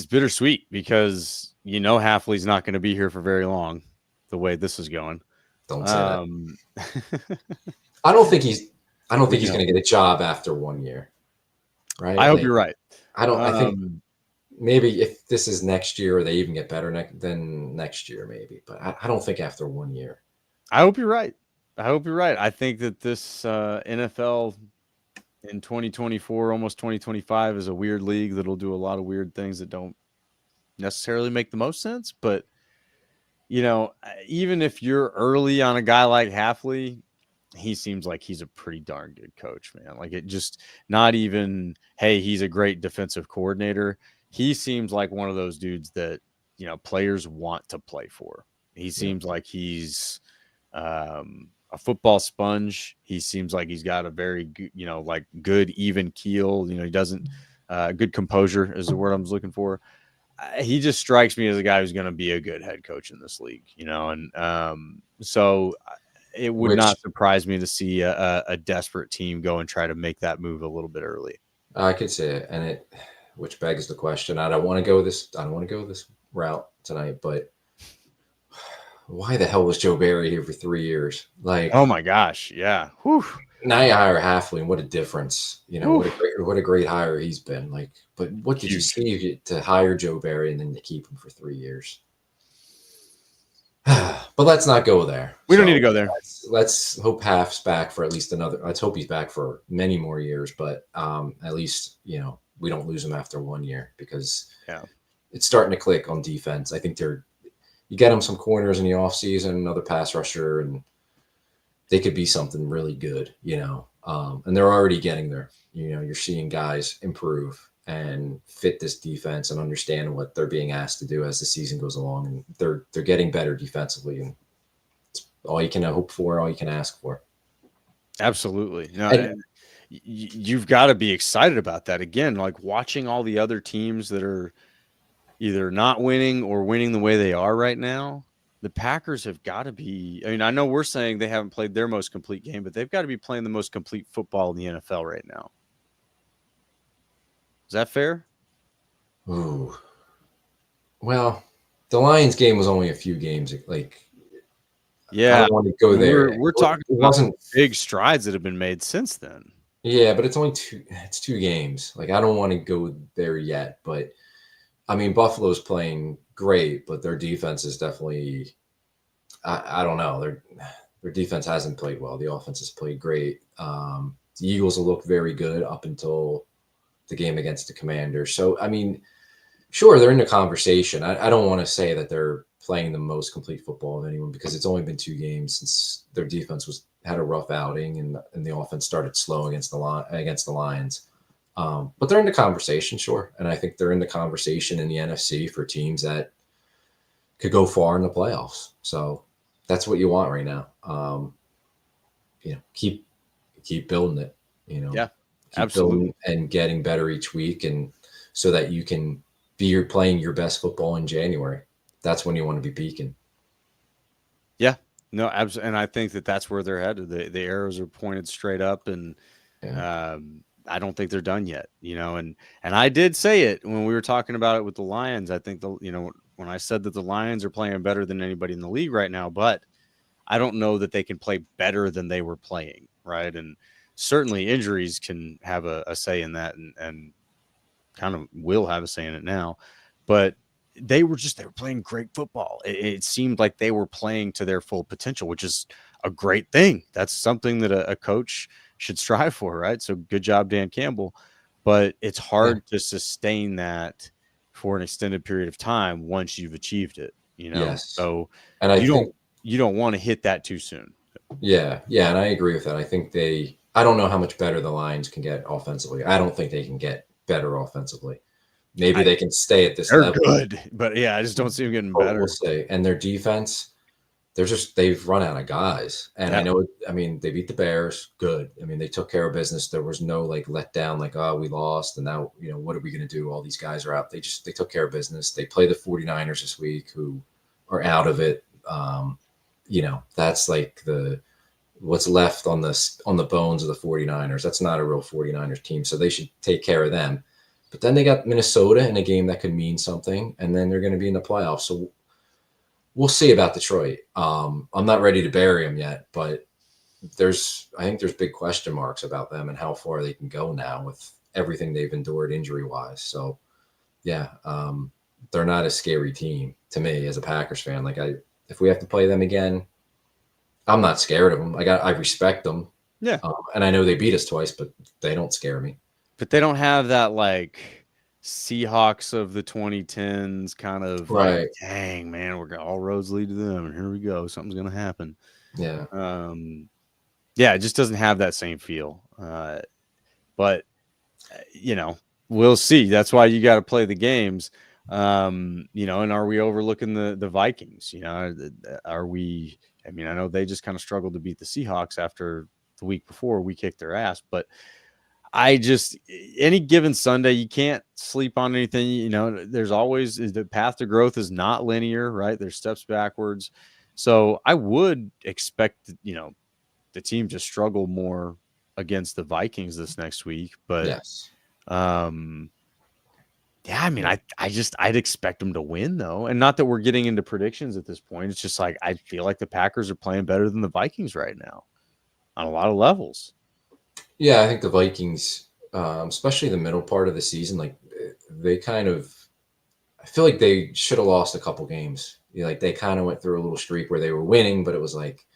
bittersweet because Hafley's not going to be here for very long. The way this is going, don't say that. I don't think he's going to get a job after 1 year. Right. I hope you're right. I think maybe if this is next year or they even get better then next year, maybe. But I don't think after 1 year. I hope you're right. I think that this NFL in 2024, almost 2025, is a weird league that'll do a lot of weird things that don't necessarily make the most sense. But, even if you're early on a guy like Hafley, he seems like he's a pretty darn good coach, man. Like it just not even, hey, he's a great defensive coordinator. He seems like one of those dudes that, players want to play for. He seems like he's a football sponge. He seems like he's got a very good, good, even keel. He doesn't good composure is the word I was looking for. he just strikes me as a guy who's going to be a good head coach in this league, and so it would not surprise me to see a desperate team go and try to make that move a little bit early. I could say it, and which begs the question. I don't want to go this route tonight, but why the hell was Joe Barry here for 3 years? Like, oh my gosh, yeah. Whew. Now you hire Halfley, what a difference! What a great hire he's been. Like, but what did you see to hire Joe Barry and then to keep him for 3 years? But let's not go there. We don't need to go there. Let's hope Half's back for at least another. Let's hope he's back for many more years. But at least we don't lose him after 1 year, because it's starting to click on defense. I think you get them some corners in the offseason, another pass rusher, and they could be something really good, and they're already getting there. You're seeing guys improve and fit this defense and understand what they're being asked to do as the season goes along, and they're getting better defensively, and it's all you can hope for, all you can ask for. Absolutely. No, you've got to be excited about that. Again, like watching all the other teams that are either not winning or winning the way they are right now. The Packers have got to be, I know we're saying they haven't played their most complete game, but they've got to be playing the most complete football in the NFL right now. Is that fair? Ooh. Well, the Lions game was only a few games. Like, yeah, I don't want to go there. We're talking about big strides that have been made since then. Yeah, but it's only two games. Like, I don't want to go there yet, but Buffalo's playing great, but their defense is definitely, I don't know. Their defense hasn't played well. The offense has played great. The Eagles will look very good up until the game against the Commanders. So, sure, they're in the conversation. I don't want to say that they're playing the most complete football of anyone, because it's only been 2 games since their defense had a rough outing and the offense started slow against the Lions. But they're in the conversation, sure. And I think they're in the conversation in the NFC for teams that could go far in the playoffs. So that's what you want right now. Keep building it, Yeah, keep absolutely. And getting better each week, and so that you can be playing your best football in January. That's when you want to be peaking. Yeah, no, absolutely. And I think that's where they're headed. The arrows are pointed straight up, and I don't think they're done yet, and I did say it when we were talking about it with the Lions. I think when I said that the Lions are playing better than anybody in the league right now, but I don't know that they can play better than they were playing. Right. And certainly injuries can have a say in that, and kind of will have a say in it now, but they were playing great football. It seemed like they were playing to their full potential, which is a great thing. That's something that a coach should strive for, right? So good job, Dan Campbell. But it's hard to sustain that for an extended period of time once you've achieved it, Yes. So and you don't want to hit that too soon. Yeah, and I agree with that. I think I don't know how much better the Lions can get offensively. I don't think they can get better offensively. Maybe they can stay at this level. They're good, but I just don't see them getting better. We'll say. And their defense, they've run out of guys. And I know, they beat the Bears. Good. They took care of business. There was no letdown, we lost. And now, what are we going to do? All these guys are out. They took care of business. They play the 49ers this week, who are out of it. That's what's left on the bones of the 49ers. That's not a real 49ers team. So they should take care of them. But then they got Minnesota in a game that could mean something, and then they're going to be in the playoffs. So we'll see about Detroit. I'm not ready to bury them yet, but I think there's big question marks about them and how far they can go now with everything they've endured injury-wise. So, they're not a scary team to me as a Packers fan. If we have to play them again, I'm not scared of them. I respect them. Yeah. And I know they beat us twice, but they don't scare me. But they don't have that Seahawks of the 2010s kind of dang, man, all roads lead to them, and here we go. Something's going to happen. Yeah. It just doesn't have that same feel. But we'll see. That's why you got to play the games. And are we overlooking the Vikings? Are we? I know they just kind of struggled to beat the Seahawks after the week before we kicked their ass, but I just any given Sunday, you can't sleep on anything. You know, there's always the path to growth is not linear, right? There's steps backwards. So I would expect, the team to struggle more against the Vikings this next week. But Yes. yeah, I mean, I'd expect them to win though. And not that we're getting into predictions at this point. It's just like I feel like the Packers are playing better than the Vikings right now on a lot of levels. Yeah, I think the Vikings, especially the middle part of the season, like they kind of, I feel like they should have lost a couple games. Like they kind of went through a little streak where they were winning, but it was like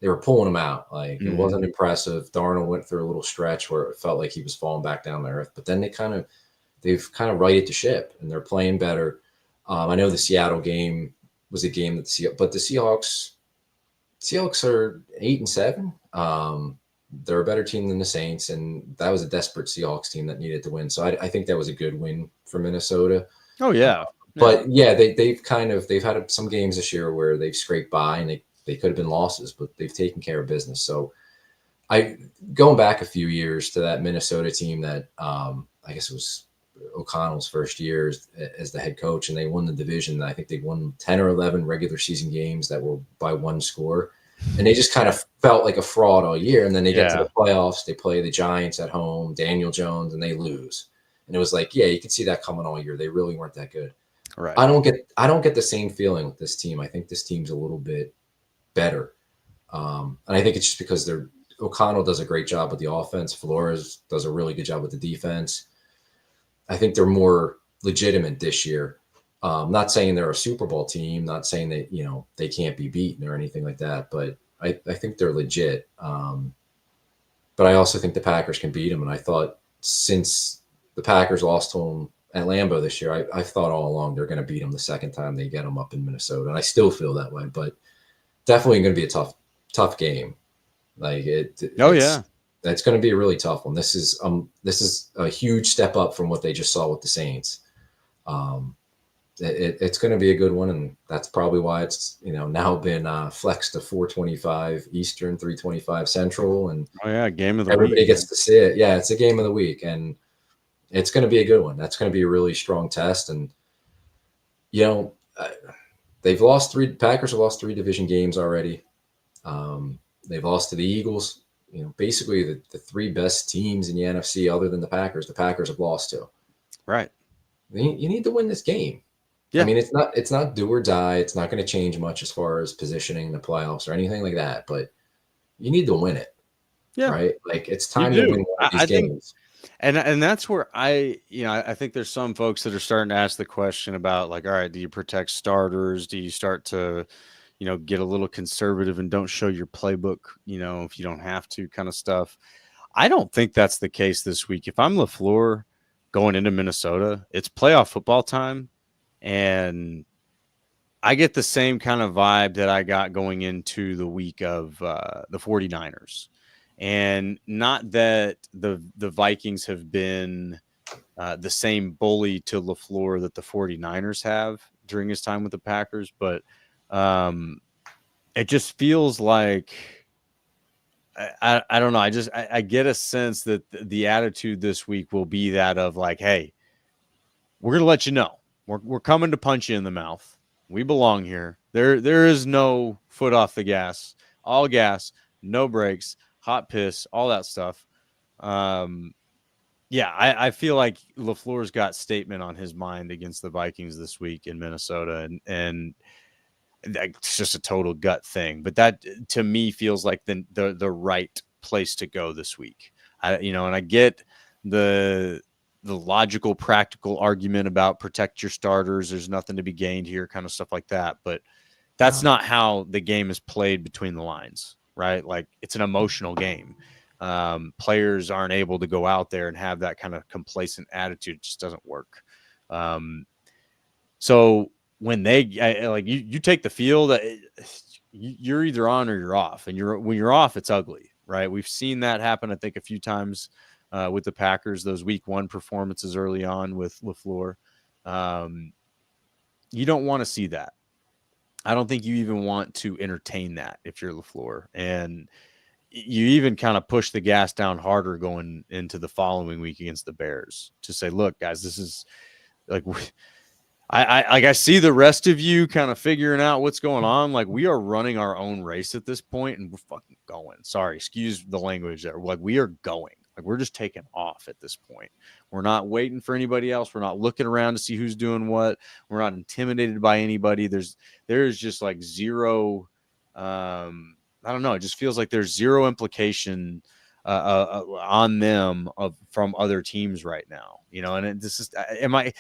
they were pulling them out. Like it wasn't impressive. Darnold went through a little stretch where it felt like he was falling back down to earth, but then they've kind of righted the ship and they're playing better. I know the Seattle game was a game that but the Seahawks are 8-7. They're a better team than the Saints, and that was a desperate Seahawks team that needed to win. So I think that was a good win for Minnesota. Oh yeah. But yeah, they've had some games this year where they've scraped by and they could have been losses, but they've taken care of business. So going back a few years to that Minnesota team that I guess it was O'Connell's first year as the head coach, and they won the division. I think they won 10 or 11 regular season games that were by one score. And they just kind of felt like a fraud all year. And then they get to the playoffs. They play the Giants at home, Daniel Jones, and they lose. And it was like, yeah, you could see that coming all year. They really weren't that good. Right. I don't get the same feeling with this team. I think this team's a little bit better. And I think it's just because O'Connell does a great job with the offense. Flores does a really good job with the defense. I think they're more legitimate this year. Not saying they're a Super Bowl team, not saying that, they can't be beaten or anything like that, but I think they're legit. But I also think the Packers can beat them. And I thought since the Packers lost to them at Lambeau this year, I thought all along they're going to beat them the second time they get them up in Minnesota. And I still feel that way, but definitely going to be a tough game. Like it's going to be a really tough one. This is a huge step up from what they just saw with the Saints. It's going to be a good one, and that's probably why it's now been flexed to 4:25 Eastern, 3:25 Central, and game of the everybody week. gets to see it. Yeah, it's a game of the week, and it's going to be a good one. That's going to be a really strong test, and they've lost three. Packers have lost 3 division games already. They've lost to the Eagles. Basically the 3 best teams in the NFC, other than the Packers have lost to. Right. You need to win this game. Yeah. I mean, it's not do or die. It's not going to change much as far as positioning in the playoffs or anything like that, but you need to win it. Yeah. Right. Like it's time to win one of these games. And that's where I think there's some folks that are starting to ask the question about like, all right, do you protect starters? Do you start to, get a little conservative and don't show your playbook, if you don't have to kind of stuff. I don't think that's the case this week. If I'm LaFleur going into Minnesota, it's playoff football time. And I get the same kind of vibe that I got going into the week of the 49ers. And not that the Vikings have been the same bully to LaFleur that the 49ers have during his time with the Packers, but it just feels like I don't know. I get a sense that the attitude this week will be that of like, hey, we're going to let you know. We're coming to punch you in the mouth. We belong here. There is no foot off the gas. All gas, no brakes, hot piss, all that stuff. I feel like LaFleur's got statement on his mind against the Vikings this week in Minnesota, and it's just a total gut thing. But that to me feels like the right place to go this week. And I get the logical, practical argument about protect your starters. There's nothing to be gained here, kind of stuff like that. But that's not how the game is played between the lines, right? Like it's an emotional game. Players aren't able to go out there and have that kind of complacent attitude. It just doesn't work. So when you take the field, you're either on or you're off, and when you're off, it's ugly, right? We've seen that happen, I think, a few times with the Packers, those week 1 performances early on with LaFleur. You don't want to see that. I don't think you even want to entertain that if you're LaFleur. And you even kind of push the gas down harder going into the following week against the Bears to say, look, guys, this is like, I see the rest of you kind of figuring out what's going on. Like, we are running our own race at this point, and we're fucking going. Sorry, excuse the language there. Like, we are going. Like, we're just taking off at this point. We're not waiting for anybody else. We're not looking around to see who's doing what. We're not intimidated by anybody. There's just like zero. I don't know. It just feels like there's zero implication on them from other teams right now, and this is, am I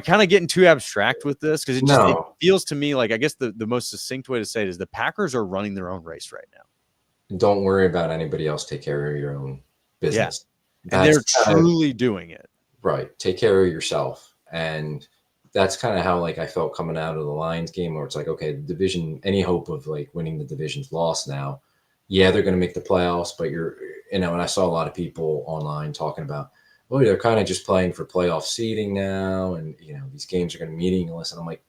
kind of getting too abstract with this? Because it feels to me like, I guess the most succinct way to say it is the Packers are running their own race right now. Don't worry about anybody else. Take care of your own business. Yeah. And they're truly doing it. Right. Take care of yourself. And that's kind of how, like, I felt coming out of the Lions game, where it's like, okay, the division, any hope of like winning the division's lost now. Yeah, they're going to make the playoffs, but and I saw a lot of people online talking about, oh, they're kind of just playing for playoff seeding now, and these games are going to be meaningless. And I'm like,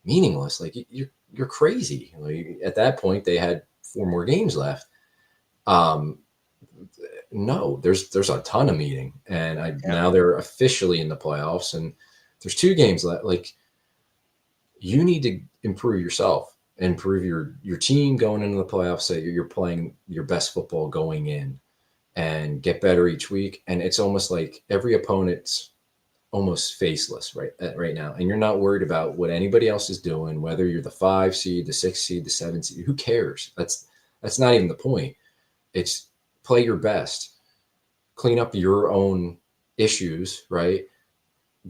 meaningless? Like, you're crazy. Like, at that point, they had 4 more games left. No, there's a ton of meaning, and now they're officially in the playoffs, and there's 2 games left. Like, you need to improve yourself. Improve your team going into the playoffs, so you're playing your best football going in, and get better each week. And it's almost like every opponent's almost faceless right now, and you're not worried about what anybody else is doing, whether you're the 5 seed, the 6 seed, the 7 seed. Who cares? That's not even the point. It's play your best, clean up your own issues, right?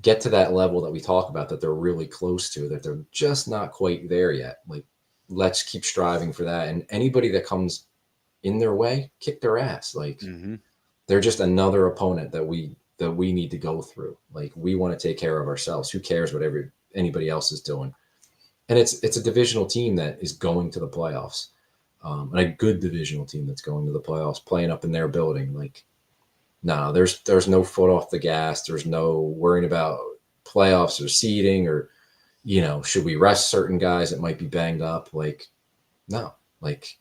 Get to that level that we talk about, that they're really close to, that they're just not quite there yet. Like, let's keep striving for that. And anybody that comes in their way, kick their ass. Like, they're just another opponent that we need to go through. Like, we want to take care of ourselves. Who cares what anybody else is doing? And it's a divisional team that is going to the playoffs, and a good divisional team that's going to the playoffs, playing up in their building. Like, no, there's no foot off the gas. There's no worrying about playoffs or seeding, or, should we rest certain guys that might be banged up? Like, no, like,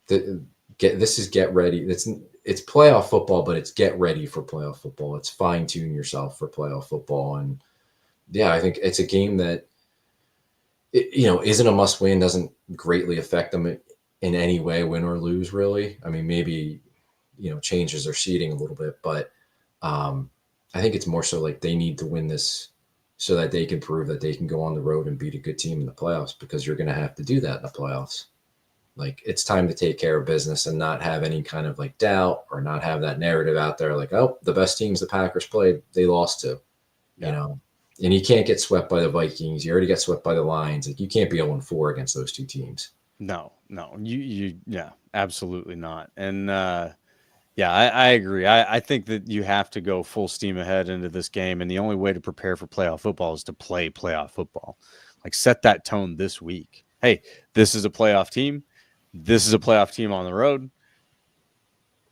this is get ready. It's playoff football, but it's get ready for playoff football. It's fine tune yourself for playoff football. And yeah, I think it's a game that, isn't a must win, doesn't greatly affect them in any way, win or lose, really. I mean, maybe, changes their seeding a little bit, but I think it's more so like they need to win this so that they can prove that they can go on the road and beat a good team in the playoffs, because you're going to have to do that in the playoffs. Like, it's time to take care of business and not have any kind of like doubt, or not have that narrative out there like, oh, the best teams the Packers played, they lost to, and you can't get swept by the Vikings. You already got swept by the Lions. Like, you can't be 0-4 against those 2 teams. No, yeah, absolutely not. And yeah, I agree. I think that you have to go full steam ahead into this game, and the only way to prepare for playoff football is to play playoff football. Like, set that tone this week. Hey, this is a playoff team. This is a playoff team on the road.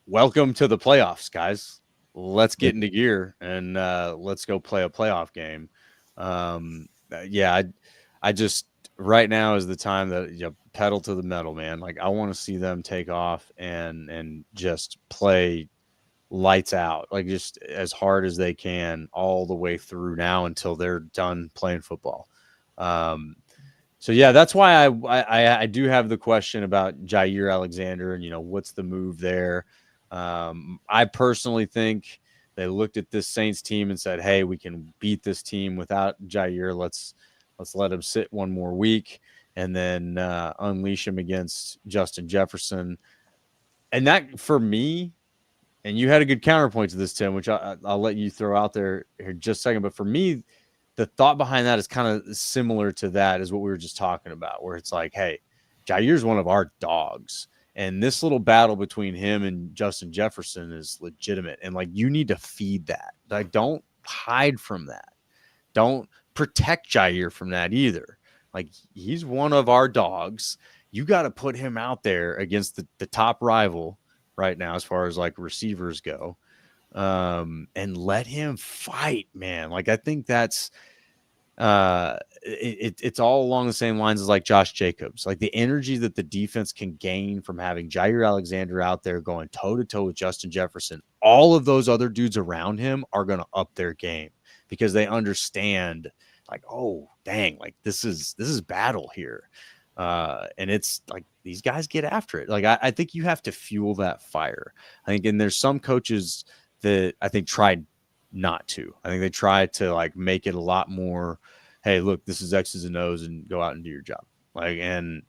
Welcome to the playoffs, guys. Let's get into gear, and let's go play a playoff game. Yeah, I just, right now is the time that pedal to the metal, man. Like, I want to see them take off and just play lights out, like, just as hard as they can all the way through now until they're done playing football. So yeah, that's why I do have the question about Jair Alexander and what's the move there. I personally think they looked at this Saints team and said, hey, we can beat this team without Jair. Let's let him sit one more week and then unleash him against Justin Jefferson. And that, for me, and you had a good counterpoint to this, Tim, which I'll let you throw out there here in just a second. But for me, the thought behind that is kind of similar to that, is what we were just talking about, where it's like, hey, Jair's one of our dogs, and this little battle between him and Justin Jefferson is legitimate. And like, you need to feed that. Like, don't hide from that. Don't protect Jair from that either. Like, he's one of our dogs. You got to put him out there against the top rival right now, as far as like receivers go, and let him fight, man. Like, I think that's it's all along the same lines as like Josh Jacobs, like the energy that the defense can gain from having Jair Alexander out there going toe to toe with Justin Jefferson. All of those other dudes around him are going to up their game because they understand, like, oh dang, like this is battle here, and it's like these guys get after it. Like I think you have to fuel that fire. I think, and there's some coaches that I think tried not to. I think they try to like make it a lot more, hey, look, this is X's and O's and go out and do your job. Like, and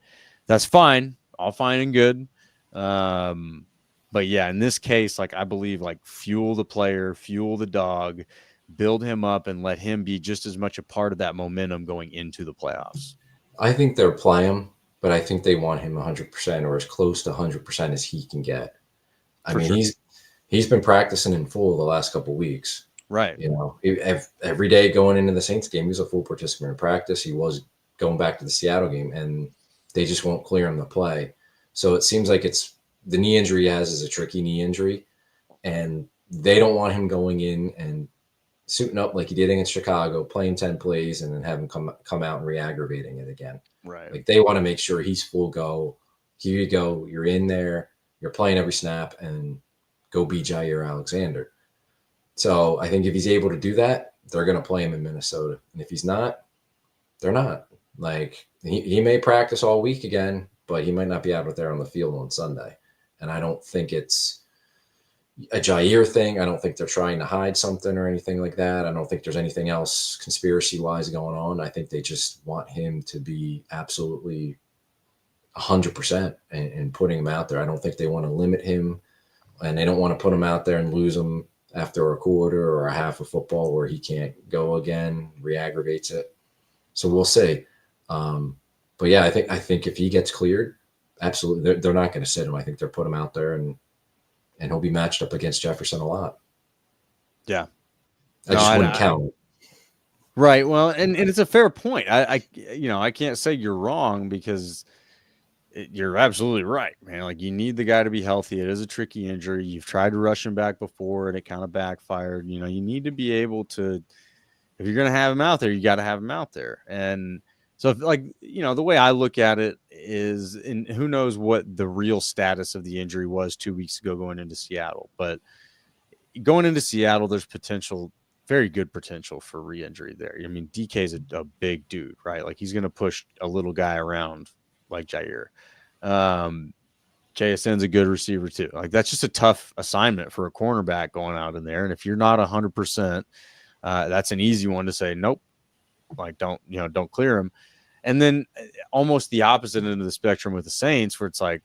that's fine, all fine and good. But yeah, in this case, like I believe like fuel the player, fuel the dog, build him up and let him be just as much a part of that momentum going into the playoffs. I think they'll play him, but I think they want him 100% or as close to 100% as he can get. I mean, sure. he's been practicing in full the last couple of weeks. Right. You know, every day going into the Saints game, he was a full participant in practice. He was going back to the Seattle game, and they just won't clear him to play. So it seems like it's the knee injury he has is a tricky knee injury, and they don't want him going in and suiting up like he did against Chicago, playing 10 plays, and then have him come out and re-aggravating it again. Right. Like they want to make sure he's full go. Here you go. You're in there. You're playing every snap, and go be Jair Alexander. So I think if he's able to do that, they're going to play him in Minnesota. And if he's not, they're not. Like he may practice all week again, but he might not be out there on the field on Sunday. And I don't think it's a Jair thing. I don't think they're trying to hide something or anything like that. I don't think there's anything else conspiracy-wise going on. I think they just want him to be absolutely 100% and putting him out there. I don't think they want to limit him, and they don't want to put him out there and lose him after a quarter or a half of football where he can't go again, re-aggravates it. So we'll see. But yeah, I think if he gets cleared, absolutely, they're not going to sit him. I think they're put him out there, and he'll be matched up against Jefferson a lot. Yeah. I just wouldn't count it. Right. Well, and it's a fair point. I can't say you're wrong because you're absolutely right, man. Like you need the guy to be healthy. It is a tricky injury. You've tried to rush him back before and it kind of backfired. You know, you need to be able to, if you're going to have him out there, you got to have him out there. And so if, like, you know, the way I look at it is, and who knows what the real status of the injury was 2 weeks ago going into Seattle, but going into Seattle, there's potential, very good potential for re-injury there. I mean, DK is a big dude, right? Like he's going to push a little guy around like Jair. JSN's a good receiver too. Like that's just a tough assignment for a cornerback going out in there. And if you're not 100%, that's an easy one to say, nope, like don't clear him. And then almost the opposite end of the spectrum with the Saints, where it's like,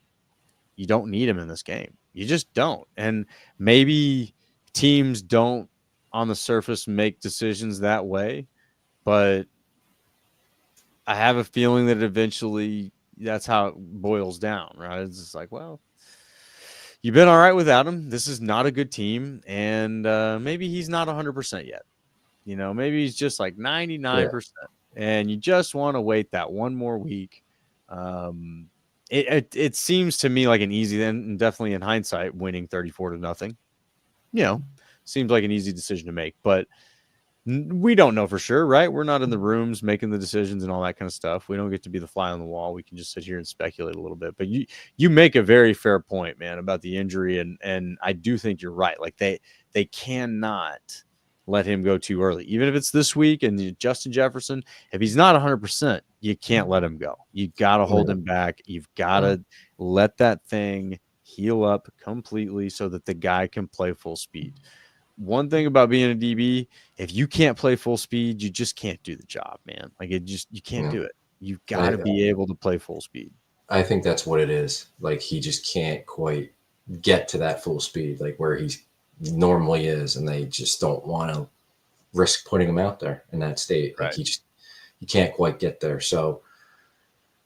you don't need him in this game. You just don't. And maybe teams don't on the surface make decisions that way, but I have a feeling that eventually that's how it boils down, right? It's just like, well, you've been all right without him. This is not a good team. And maybe he's not 100% yet. You know, maybe he's just like 99%. Yeah. And you just want to wait that one more week. It seems to me like an easy, and definitely in hindsight, winning 34-0, you know, seems like an easy decision to make. But we don't know for sure, right? We're not in the rooms making the decisions and all that kind of stuff. We don't get to be the fly on the wall. We can just sit here and speculate a little bit. But you make a very fair point, man, about the injury, and I do think you're right. Like they cannot let him go too early, even if it's this week. And Justin Jefferson, if he's not 100%, you can't let him go. You got to hold him back. You've got to let that thing heal up completely so that the guy can play full speed. One thing about being a DB, if you can't play full speed, you just can't do the job, man. Like you can't do it. You've got to be able to play full speed. I think that's what it is. Like he just can't quite get to that full speed, like where he normally is, and they just don't want to risk putting him out there in that state. Like you can't quite get there. So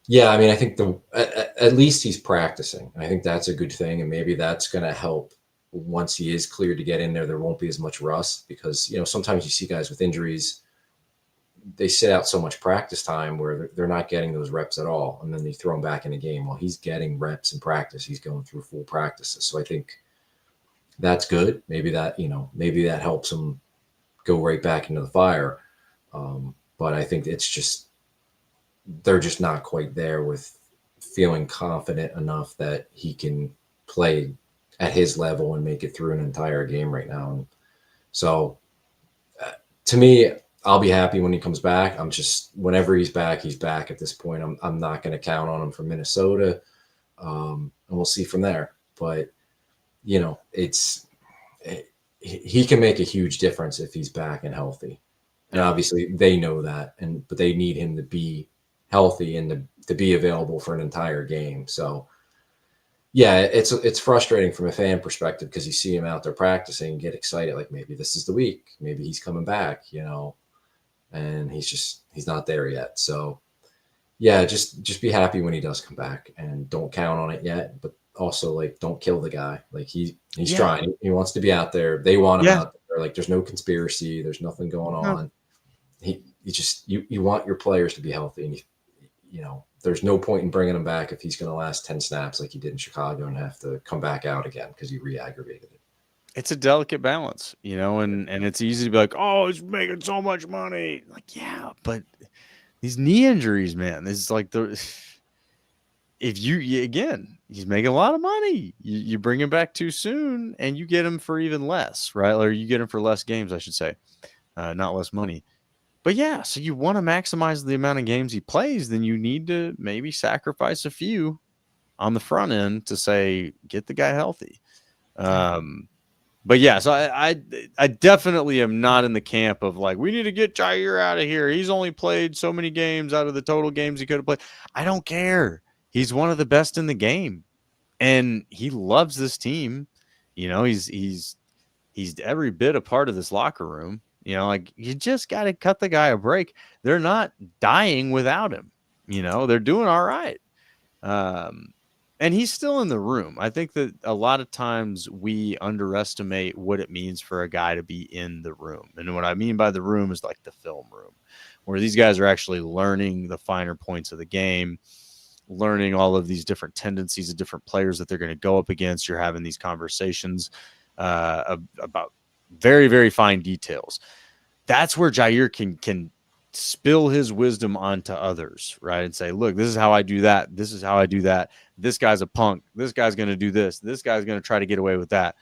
yeah, I mean, I think at least he's practicing. I think that's a good thing, and maybe that's going to help. Once he is cleared to get in there won't be as much rust, because, you know, sometimes you see guys with injuries, they sit out so much practice time where they're not getting those reps at all. And then they throw him back in a game. Well, he's getting reps in practice. He's going through full practices. So I think that's good. Maybe that helps him go right back into the fire. But but I think it's just they're just not quite there with feeling confident enough that he can play at his level and make it through an entire game right now. And so to me, I'll be happy when he comes back. I'm just, whenever he's back at this point. I'm not going to count on him for Minnesota. And we'll see from there. But, you know, he can make a huge difference if he's back and healthy. And obviously they know that, but they need him to be healthy and to be available for an entire game. So yeah, it's frustrating from a fan perspective because you see him out there practicing and get excited, like maybe this is the week, maybe he's coming back, you know, and he's not there yet. So yeah, just be happy when he does come back and don't count on it yet, but also like don't kill the guy. Like he's trying, he wants to be out there. They want him out there. Like there's no conspiracy, there's nothing going on. You want your players to be healthy, and you know, there's no point in bringing him back if he's going to last 10 snaps like he did in Chicago and have to come back out again because he re-aggravated it. It's a delicate balance, you know, and it's easy to be like, oh, he's making so much money. Like, yeah, but these knee injuries, man, this is like again, he's making a lot of money. You bring him back too soon and you get him for even less, right? Or you get him for less games, I should say, not less money. But yeah, so you want to maximize the amount of games he plays, then you need to maybe sacrifice a few on the front end to say, get the guy healthy. But yeah, so I definitely am not in the camp of like, we need to get Jair out of here. He's only played so many games out of the total games he could have played. I don't care. He's one of the best in the game, and he loves this team. You know, he's every bit a part of this locker room. You know, like you just got to cut the guy a break. They're not dying without him. You know, they're doing all right. And he's still in the room. I think that a lot of times we underestimate what it means for a guy to be in the room. And what I mean by the room is like the film room, where these guys are actually learning the finer points of the game, learning all of these different tendencies of different players that they're going to go up against. You're having these conversations about very, very fine details. That's where Jair can spill his wisdom onto others, right? And say, look, this is how I do that. This is how I do that. This guy's a punk. This guy's going to do this. This guy's going to try to get away with that.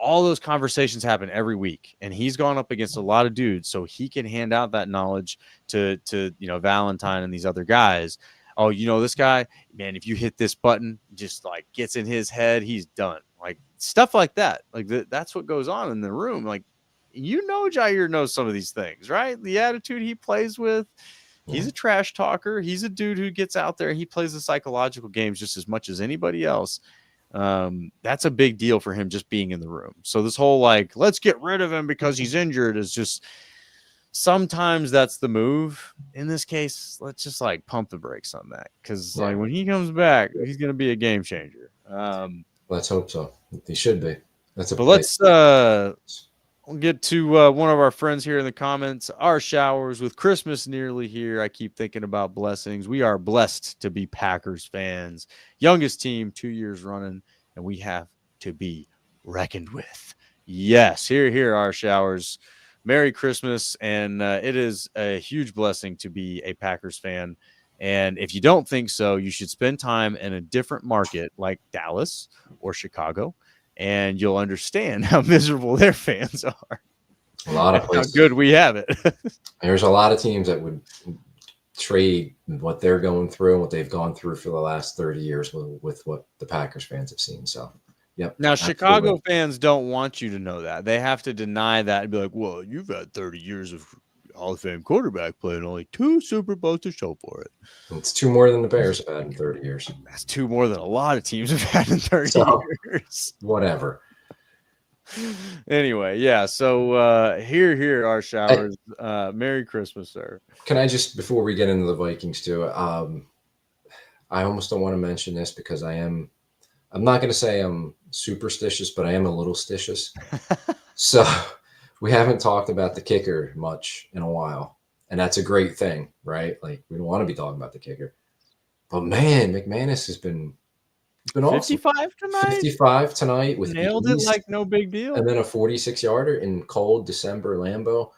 All those conversations happen every week, and he's gone up against a lot of dudes, so he can hand out that knowledge to you know, Valentine and these other guys. Oh, you know, this guy, man, if you hit this button, just like gets in his head, he's done. Like stuff like that. Like that's what goes on in the room. Like, you know, Jair knows some of these things, right? The attitude he plays with. He's a trash talker. He's a dude who gets out there. He plays the psychological games just as much as anybody else. That's a big deal for him just being in the room. So this whole like, let's get rid of him because he's injured is just, sometimes that's the move. In this case, let's just like pump the brakes on that. Cause like when he comes back, he's going to be a game changer. Let's hope so. He should be. We'll get to one of our friends here in the comments. Our showers with Christmas nearly here. I keep thinking about blessings. We are blessed to be Packers fans. Youngest team, 2 years running, and we have to be reckoned with. Yes, here are showers. Merry Christmas, and it is a huge blessing to be a Packers fan. And if you don't think so, you should spend time in a different market like Dallas or Chicago, and you'll understand how miserable their fans are. A lot of places. How good we have it. There's a lot of teams that would trade what they're going through and what they've gone through for the last 30 years with what the Packers fans have seen. So, yep. Now, Chicago fans don't want you to know that. They have to deny that and be like, well, you've had 30 years of Hall of Fame quarterback play and only 2 Super Bowls to show for it. It's 2 more than the Bears have had in 30 years. That's 2 more than a lot of teams have had in 30 years. Whatever. Anyway, yeah. So here are showers. Merry Christmas, sir. Can I just, before we get into the Vikings too, I almost don't want to mention this because I'm not going to say I'm superstitious, but I am a little stitious. So we haven't talked about the kicker much in a while, and that's a great thing, right? Like we don't want to be talking about the kicker, but man, McManus has been awesome. 55 tonight. 55 tonight with nailed it like no big deal, and then a 46-yarder in cold December Lambeau,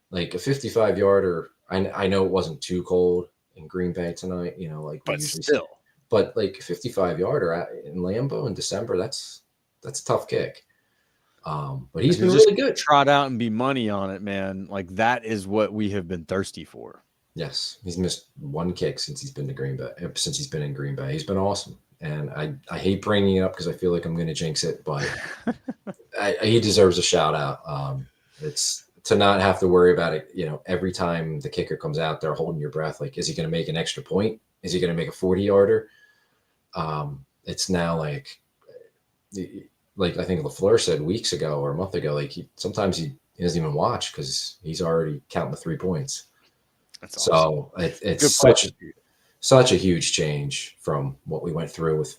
like a 55-yarder I know it wasn't too cold in Green Bay tonight, like we But usually see. still, But like 55-yarder in Lambeau in December, that's a tough kick. But he's been just really good. trot out and be money on it, man. Like that is what we have been thirsty for. Yes, he's missed one kick since he's been in Green Bay. He's been awesome, and I hate bringing it up because I feel like I'm going to jinx it, but he deserves a shout out. It's to not have to worry about it. Every time the kicker comes out, they're holding your breath. Like, is he going to make an extra point? Is he going to make a 40-yarder? It's now like I think LaFleur said weeks ago or a month ago, like sometimes he doesn't even watch because he's already counting the 3 points. That's so awesome. It's such a huge change from what we went through with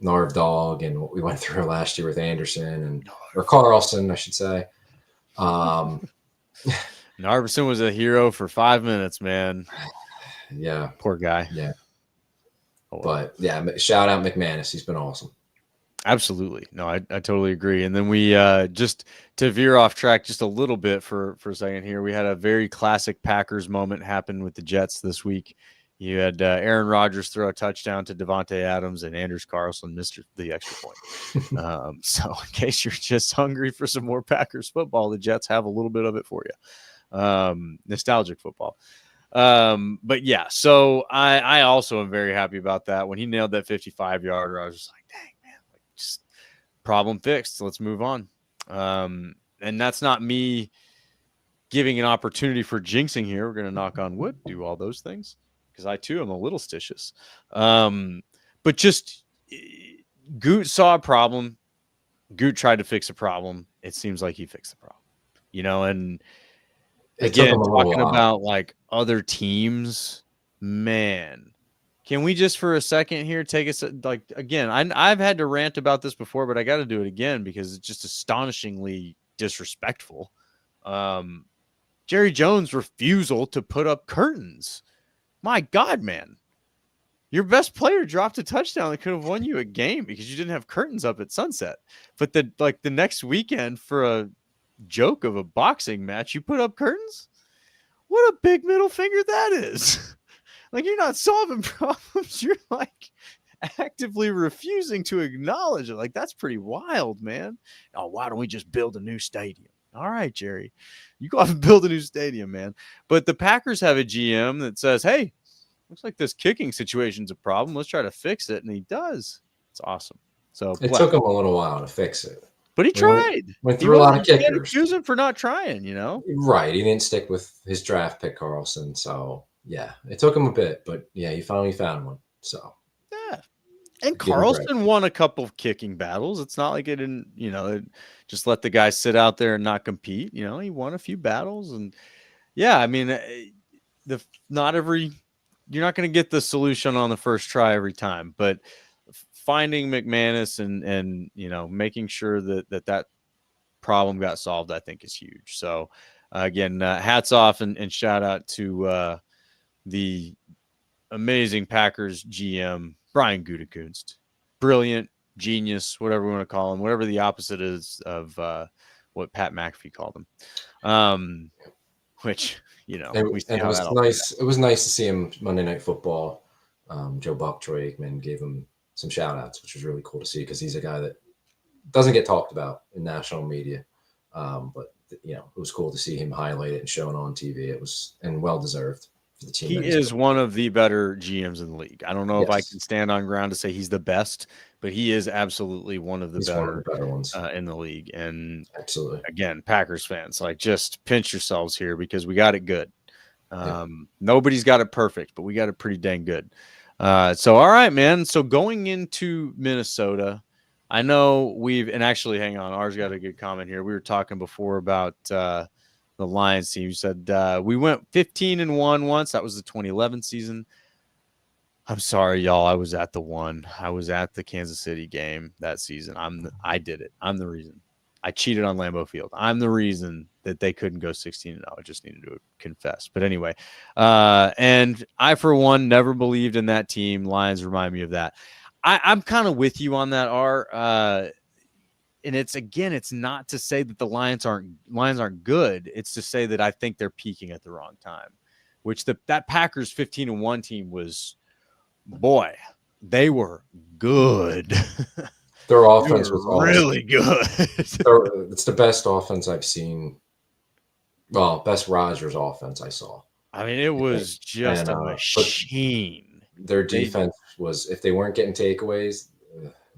Narv Dog and what we went through last year with Anderson or Carlson, I should say. Narvison was a hero for 5 minutes, man. Yeah. Poor guy. Yeah. Oh, well. But yeah, shout out McManus. He's been awesome. Absolutely. No, I totally agree. And then we just to veer off track just a little bit for a second here, we had a very classic Packers moment happen with the Jets this week. You had Aaron Rodgers throw a touchdown to Devontae Adams and Anders Carlson missed the extra point. So in case you're just hungry for some more Packers football, the Jets have a little bit of it for you. Nostalgic football. But yeah, so I also am very happy about that. When he nailed that 55-yarder, I was just like, dang, man, like just problem fixed. Let's move on. And that's not me giving an opportunity for jinxing here. We're going to knock on wood, do all those things. Because I too am a little stitious. But just Goot saw a problem. Goot tried to fix a problem. It seems like he fixed the problem, and again, talking about like other teams, man, can we just for a second here take us like, again, I've had to rant about this before, but I got to do it again because it's just astonishingly disrespectful. Jerry Jones' refusal to put up curtains. My God, man, your best player dropped a touchdown that could have won you a game because you didn't have curtains up at sunset. But the next weekend for a joke of a boxing match, you put up curtains? What a big middle finger that is. Like, you're not solving problems. You're like actively refusing to acknowledge it. Like, that's pretty wild, man. Oh, why don't we just build a new stadium? All right, Jerry, you go off and build a new stadium, man. But the Packers have a GM that says, hey, looks like this kicking situation's a problem. Let's try to fix it. And he does. It's awesome. So it took him a little while to fix it. But he tried. Went through a lot of kickers. Can't accuse him for not trying, Right. He didn't stick with his draft pick, Carlson. So, yeah, it took him a bit. But, yeah, he finally found one. So, yeah. And Carlson won a couple of kicking battles. It's not like it didn't, it just let the guy sit out there and not compete. He won a few battles. And, yeah, I mean, you're not going to get the solution on the first try every time. But finding McManus and making sure that problem got solved, I think is huge. So, again, hats off and shout out to the amazing Packers GM, Brian Gutekunst. Brilliant, genius, whatever we want to call him, whatever the opposite is of what Pat McAfee called him. Which, we see how that nice. It was nice to see him Monday Night Football. Joe Buck, Troy Aikman gave him some shout outs, which was really cool to see because he's a guy that doesn't get talked about in national media. But it was cool to see him highlight it and shown on TV. It was well deserved. He is one of the better GMs in the league. I don't know if I can stand on ground to say he's the best, but he is absolutely one of the better ones in the league. And absolutely, again, Packers fans, like, just pinch yourselves here because we got it good. Nobody's got it perfect, but we got it pretty dang good. So, all right, man. So going into Minnesota, I know and actually, hang on, ours got a good comment here. We were talking before about the Lions team. You said we went 15-1 once. That was the 2011 season. I'm sorry, y'all. I was at the one. I was at the Kansas City game that season. I did it. I'm the reason. I cheated on Lambeau Field. I'm the reason that they couldn't go 16-0. I just needed to confess. But anyway, and I, for one, never believed in that team. Lions remind me of that. I'm kind of with you on that, R. And it's not to say that the Lions aren't good. It's to say that I think they're peaking at the wrong time. which that Packers 15-1 team was, boy, they were good. Their They offense was were really good. It's the best offense I've seen. Well, best Rodgers offense I saw. I mean, it was just a machine. Their defense was, if they weren't getting takeaways,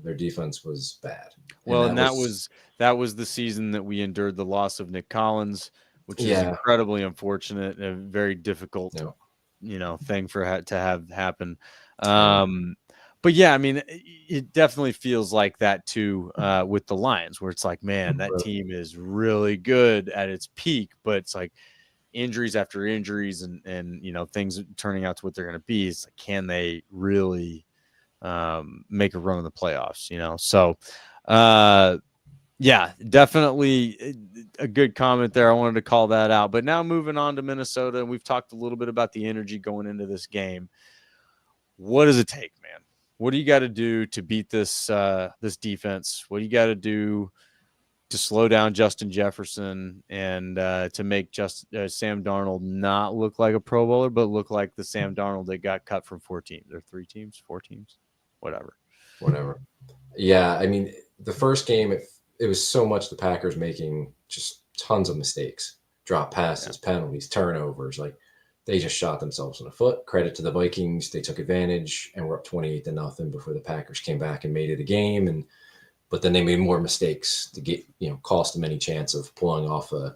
their defense was bad. Well, and that was the season that we endured the loss of Nick Collins, which is incredibly unfortunate and a very difficult, thing to have happen. But yeah, I mean, it definitely feels like that too with the Lions, where it's like, man, that team is really good at its peak, but it's like injuries after injuries and things turning out to what they're going to be. It's like, can they really make a run in the playoffs? So yeah, definitely a good comment there. I wanted to call that out. But now moving on to Minnesota, and we've talked a little bit about the energy going into this game. What does it take, man? What do you got to do to beat this defense? What do you got to do to slow down Justin Jefferson and to make Sam Darnold not look like a Pro Bowler, but look like the Sam Darnold that got cut from 4 teams or 3 teams, 4 teams, whatever. Yeah, I mean, the first game, it was so much the Packers making just tons of mistakes, drop passes, penalties, turnovers. Like, they just shot themselves in the foot. Credit to the Vikings. They took advantage and were up 28-0 before the Packers came back and made it a game. But then they made more mistakes to get, cost them any chance of pulling off a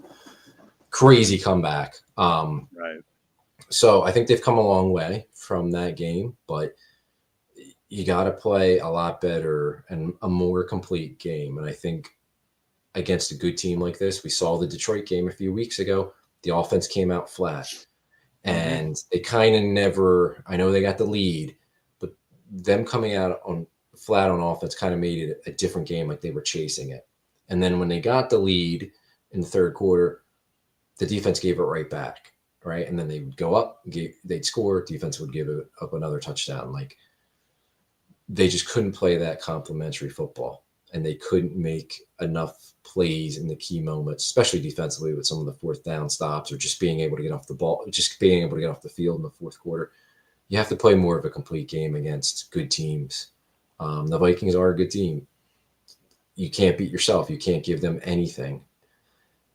crazy comeback. Right. So I think they've come a long way from that game, but you got to play a lot better and a more complete game. And I think against a good team like this, we saw the Detroit game a few weeks ago. The offense came out flat. And they kind of never, I know they got the lead, but them coming out flat on offense kind of made it a different game, like they were chasing it. And then when they got the lead in the third quarter, the defense gave it right back, right? And then they would go up, they'd score, defense would give it up another touchdown. Like, they just couldn't play that complementary football, and they couldn't make enough plays in the key moments, especially defensively with some of the 4th down stops or just being able to get off the ball, just being able to get off the field in the fourth quarter. You have to play more of a complete game against good teams. The Vikings are a good team. You can't beat yourself. You can't give them anything.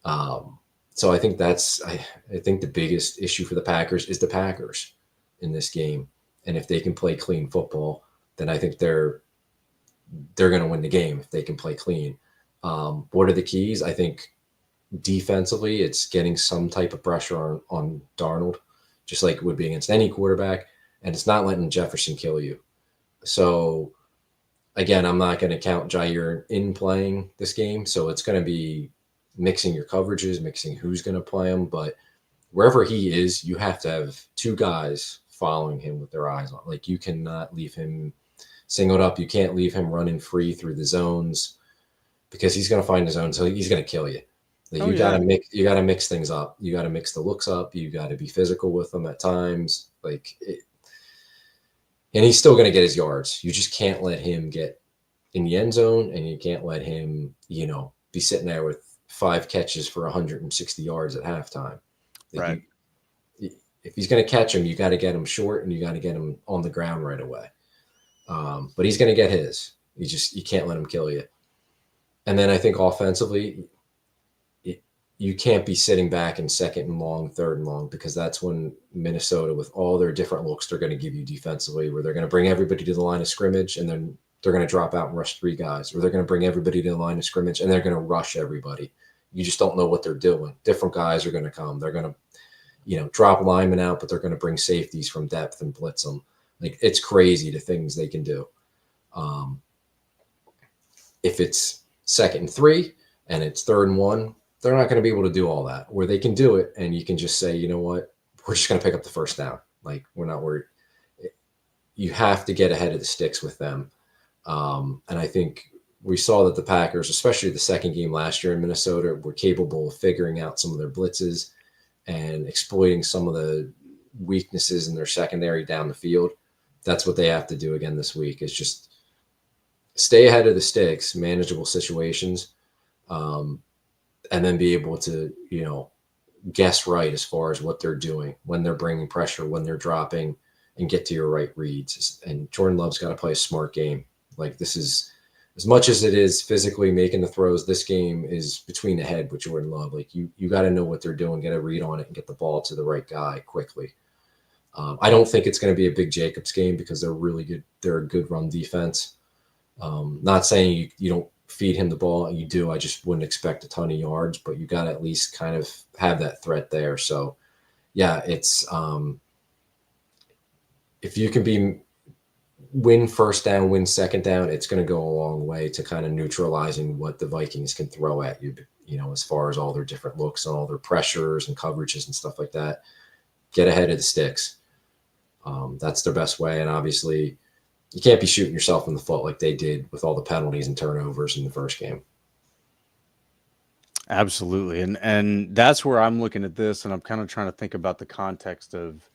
So I think I think the biggest issue for the Packers is the Packers in this game. And if they can play clean football, then I think they're going to win the game if they can play clean. What are the keys? I think defensively, it's getting some type of pressure on Darnold, just like it would be against any quarterback, and it's not letting Jefferson kill you. So, again, I'm not going to count Jair in playing this game, so it's going to be mixing your coverages, mixing who's going to play him, but wherever he is, you have to have 2 guys following him with their eyes on. Like, you cannot leave him singled up. You can't leave him running free through the zones because he's going to find his own. So he's going to kill you. Like, you got to mix things up. You got to mix the looks up. You got to be physical with them at times. And he's still going to get his yards. You just can't let him get in the end zone, and you can't let him, be sitting there with 5 catches for 160 yards at halftime. Right. If he's going to catch him, you got to get him short, and you got to get him on the ground right away. But he's going to get his. You can't let him kill you. And then I think offensively, you can't be sitting back in 2nd and long, 3rd and long, because that's when Minnesota, with all their different looks they're going to give you defensively, where they're going to bring everybody to the line of scrimmage and then they're going to drop out and rush 3 guys, or they're going to bring everybody to the line of scrimmage and they're going to rush everybody. You just don't know what they're doing. Different guys are going to come. They're going to, drop linemen out, but they're going to bring safeties from depth and blitz them. Like, it's crazy the things they can do. If it's 2nd and 3 and it's 3rd and 1, they're not going to be able to do all that. Where they can do it, and you can just say, you know what, we're just going to pick up the 1st down. Like, we're not worried. You have to get ahead of the sticks with them. And I think we saw that the Packers, especially the second game last year in Minnesota, were capable of figuring out some of their blitzes and exploiting some of the weaknesses in their secondary down the field. That's what they have to do again this week, is just stay ahead of the sticks, manageable situations, and then be able to, guess right as far as what they're doing, when they're bringing pressure, when they're dropping, and get to your right reads. And Jordan Love's got to play a smart game. Like, this is, as much as it is physically making the throws, this game is between the head with Jordan Love. Like, you got to know what they're doing, get a read on it, and get the ball to the right guy quickly. I don't think it's going to be a big Jacobs game because they're really good. They're a good run defense. Not saying you don't feed him the ball. You do. I just wouldn't expect a ton of yards, but you got to at least kind of have that threat there. So, yeah, it's if you can win first down, win second down, it's going to go a long way to kind of neutralizing what the Vikings can throw at you, as far as all their different looks and all their pressures and coverages and stuff like that. Get ahead of the sticks. That's their best way. And obviously, you can't be shooting yourself in the foot like they did with all the penalties and turnovers in the first game. Absolutely. And that's where I'm looking at this, and I'm kind of trying to think about the context of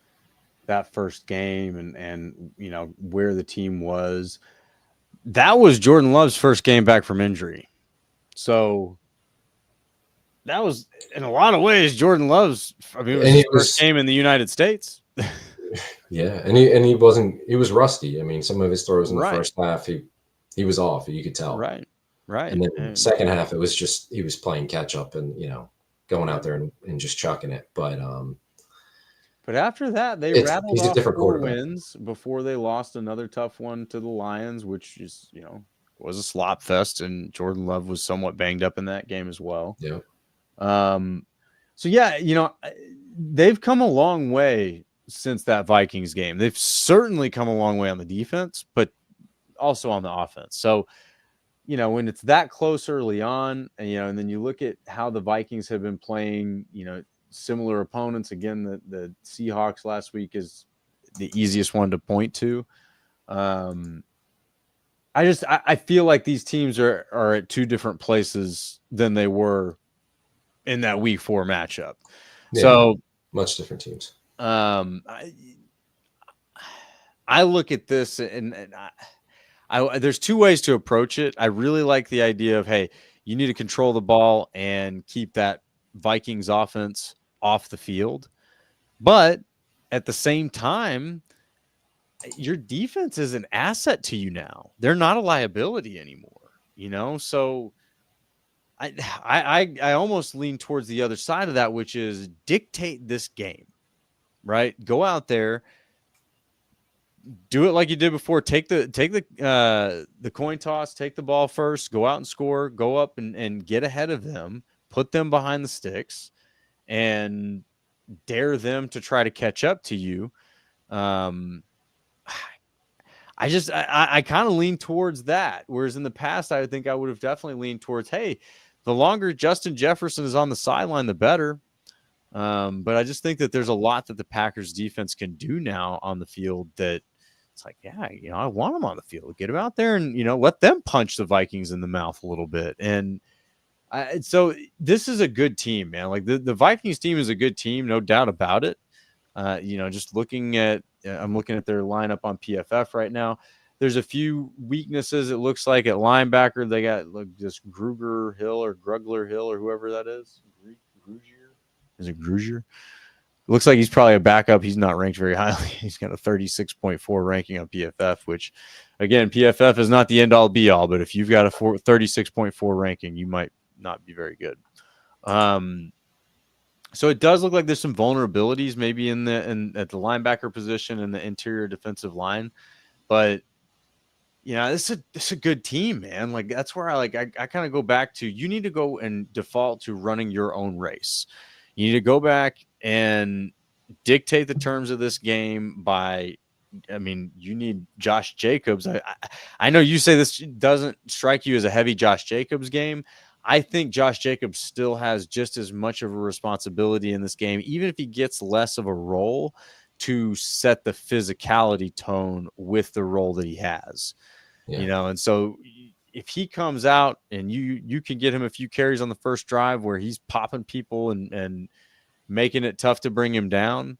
that first game and where the team was. That was Jordan Love's first game back from injury. So that was, in a lot of ways, Jordan Love's, it was his first game in the United States. Yeah, and he was rusty. I mean, some of his throws in the first half, he was off. You could tell. Right. And then second half, it was just he was playing catch up and going out there and just chucking it. But after that, they rattled off 4 wins before they lost another tough one to the Lions, which is was a slop fest, and Jordan Love was somewhat banged up in that game as well. Yeah. So yeah, they've come a long way since that Vikings game. They've certainly come a long way on the defense, but also on the offense. So, when it's that close early on, and then you look at how the Vikings have been playing, similar opponents. Again, the Seahawks last week is the easiest one to point to. I feel like these teams are at two different places than they were in that week 4 matchup. Yeah, so much different teams. I look at this and there's 2 ways to approach it. I really like the idea of, hey, you need to control the ball and keep that Vikings offense off the field. But at the same time, your defense is an asset to you now. They're not a liability anymore, so I almost lean towards the other side of that, which is dictate this game, right? Go out there, do it like you did before. Take the coin toss, take the ball first, go out and score, go up and get ahead of them, put them behind the sticks, and dare them to try to catch up to you. I kind of lean towards that. Whereas in the past, I think I would have definitely leaned towards, hey, the longer Justin Jefferson is on the sideline, the better. But I just think that there's a lot that the Packers defense can do now on the field that it's like, yeah, I want them on the field. Get them out there and, let them punch the Vikings in the mouth a little bit. And so this is a good team, man. Like the Vikings team is a good team, no doubt about it. Just looking at, I'm looking at their lineup on PFF right now. There's a few weaknesses. It looks like at linebacker, they got this Grugier Hill or whoever that is. Grugier? Is it Grugier? It looks like he's probably a backup. He's not ranked very highly. He's got a 36.4 ranking on PFF, which, again, PFF is not the end-all be-all, but if you've got a 36.4 ranking, you might not be very good. So it does look like there's some vulnerabilities maybe at the linebacker position and the interior defensive line, but this is a good team, man. Like that's where I kind of go back to, you need to go and default to running your own race. You need to go back and dictate the terms of this game you need Josh Jacobs. I know you say this doesn't strike you as a heavy Josh Jacobs game. I think Josh Jacobs still has just as much of a responsibility in this game, even if he gets less of a role, to set the physicality tone with the role that he has. Yeah. And so if he comes out and you can get him a few carries on the first drive where he's popping people and making it tough to bring him down,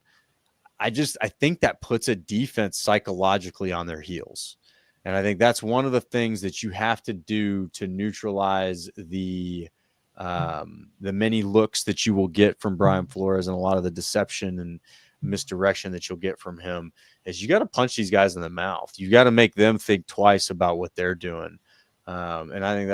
I think that puts a defense psychologically on their heels. And I think that's one of the things that you have to do to neutralize the the many looks that you will get from Brian Flores and a lot of the deception and misdirection that you'll get from him is you got to punch these guys in the mouth. You got to make them think twice about what they're doing. And I think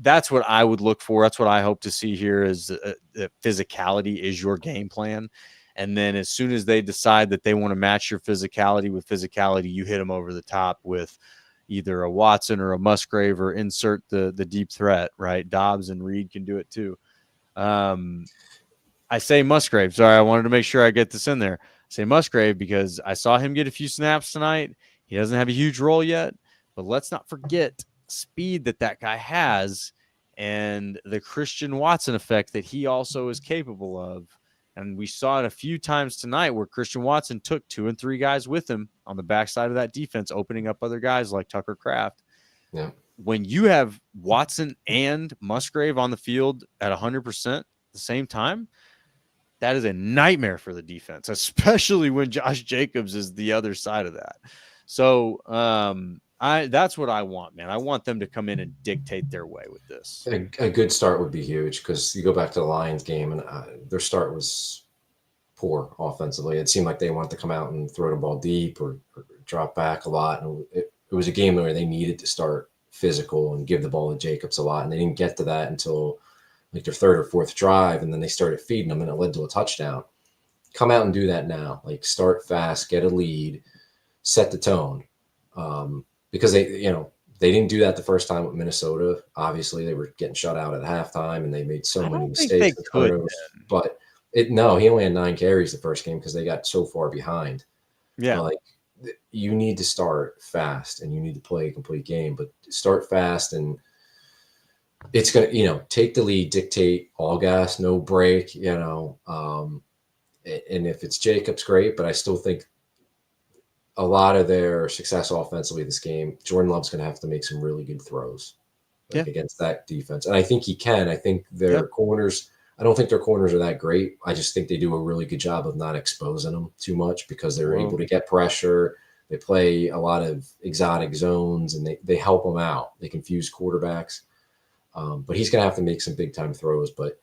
that's what I would look for. That's what I hope to see here is that physicality is your game plan. And then as soon as they decide that they want to match your physicality with physicality, you hit them over the top with either a Watson or a Musgrave or insert the deep threat, right? Dobbs and Reed can do it too. I say Musgrave. Sorry, I wanted to make sure I get this in there. I say Musgrave because I saw him get a few snaps tonight. He doesn't have a huge role yet, but let's not forget speed that guy has and the Christian Watson effect that he also is capable of. And we saw it a few times tonight where Christian Watson took 2 and 3 guys with him on the backside of that defense, opening up other guys like Tucker Kraft. Yeah. When you have Watson and Musgrave on the field at 100% at the same time, that is a nightmare for the defense, especially when Josh Jacobs is the other side of that. So that's what I want, man. I want them to come in and dictate their way with this. A good start would be huge because you go back to the Lions game and their start was poor offensively. It seemed like they wanted to come out and throw the ball deep or drop back a lot. And it was a game where they needed to start physical and give the ball to Jacobs a lot. And they didn't get to that until like their 3rd or 4th drive. And then they started feeding them and it led to a touchdown. Come out and do that now. Like start fast, get a lead, set the tone. Because they didn't do that the first time with Minnesota. Obviously, they were getting shut out at halftime, and they made so many mistakes. But he only had 9 carries the first game because they got so far behind. Yeah, you need to start fast, and you need to play a complete game. But start fast, and it's gonna take the lead, dictate all gas, no break. And if it's Jacobs, great. But I still think a lot of their success offensively this game, Jordan Love's going to have to make some really good throws against that defense. And I think he can. I think their corners, I don't think their corners are that great. I just think they do a really good job of not exposing them too much because they're able to get pressure. They play a lot of exotic zones and they help them out. They confuse quarterbacks. But he's going to have to make some big time throws, but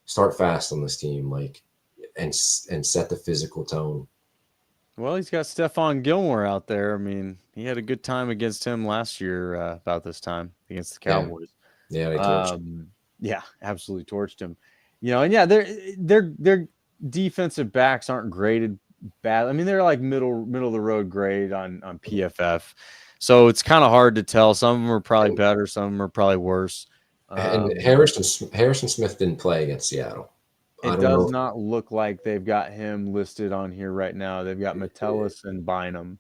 start fast on this team, and set the physical tone. Well, he's got Stephon Gilmore out there. I mean, he had a good time against him last year about this time against the Cowboys. Yeah, they torched him. Yeah, absolutely torched him. Their defensive backs aren't graded bad. I mean, they're like middle of the road grade on PFF. So it's kind of hard to tell. Some of them are probably better. Some of them are probably worse. And Harrison Smith didn't play against Seattle. It does not look like they've got him listed on here right now. They've got Metellus and Bynum.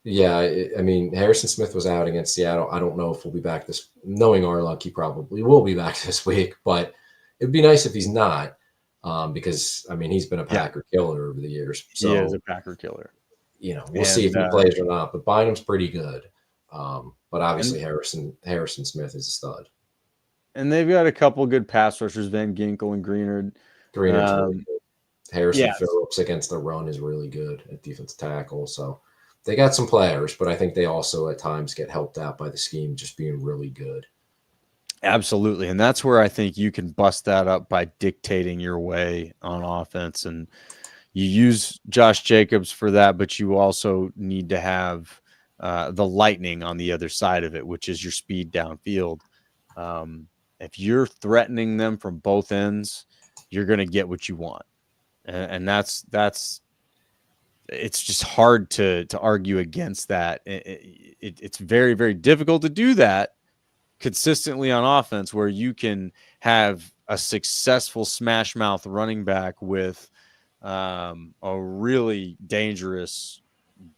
Yeah, I mean, Harrison Smith was out against Seattle. I don't know if he'll be back knowing our luck, he probably will be back this week, but it'd be nice if he's not, because, I mean, he's been a Packer killer over the years. So, he is a Packer killer. We'll see if he plays or not, but Bynum's pretty good. But obviously Harrison Smith is a stud. And they've got a couple good pass rushers, Van Ginkel and Greenard. Greenard's really good. Harrison Phillips against the run is really good at defensive tackle. So they got some players, but I think they also at times get helped out by the scheme just being really good. Absolutely. And that's where I think you can bust that up by dictating your way on offense. And you use Josh Jacobs for that, but you also need to have the lightning on the other side of it, which is your speed downfield. If you're threatening them from both ends, you're going to get what you want. And that's it's just hard to argue against that. It's very, very difficult to do that consistently on offense where you can have a successful smash mouth running back with a really dangerous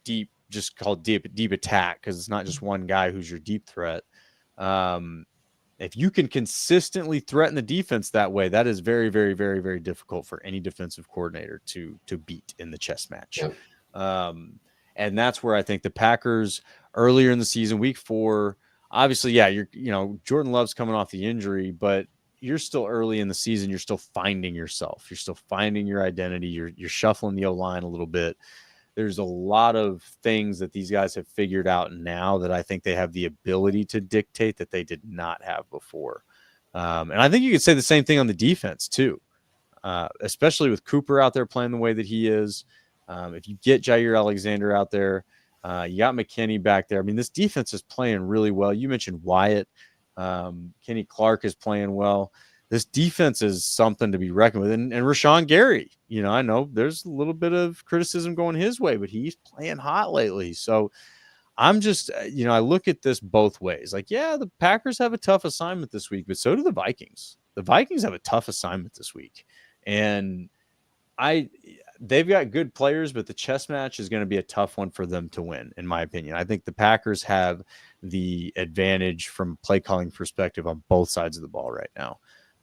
deep attack, because it's not just one guy who's your deep threat. If you can consistently threaten the defense that way, that is very, very, very, very difficult for any defensive coordinator to beat in the chess match. Yep. And that's where I think the Packers earlier in the season, week 4, obviously, Jordan Love's coming off the injury, but you're still early in the season. You're still finding yourself. You're still finding your identity. You're shuffling the O-line a little bit. There's a lot of things that these guys have figured out now that I think they have the ability to dictate that they did not have before. And I think you could say the same thing on the defense too, especially with Cooper out there playing the way that he is. If you get Jair Alexander out there, you got McKinney back there. I mean, this defense is playing really well. You mentioned Wyatt. Kenny Clark is playing well. This defense is something to be reckoned with. And Rashawn Gary, I know there's a little bit of criticism going his way, but he's playing hot lately. So I'm just, I look at this both ways. Like, yeah, the Packers have a tough assignment this week, but so do the Vikings. The Vikings have a tough assignment this week. And they've got good players, but the chess match is going to be a tough one for them to win, in my opinion. I think the Packers have the advantage from play calling perspective on both sides of the ball right now.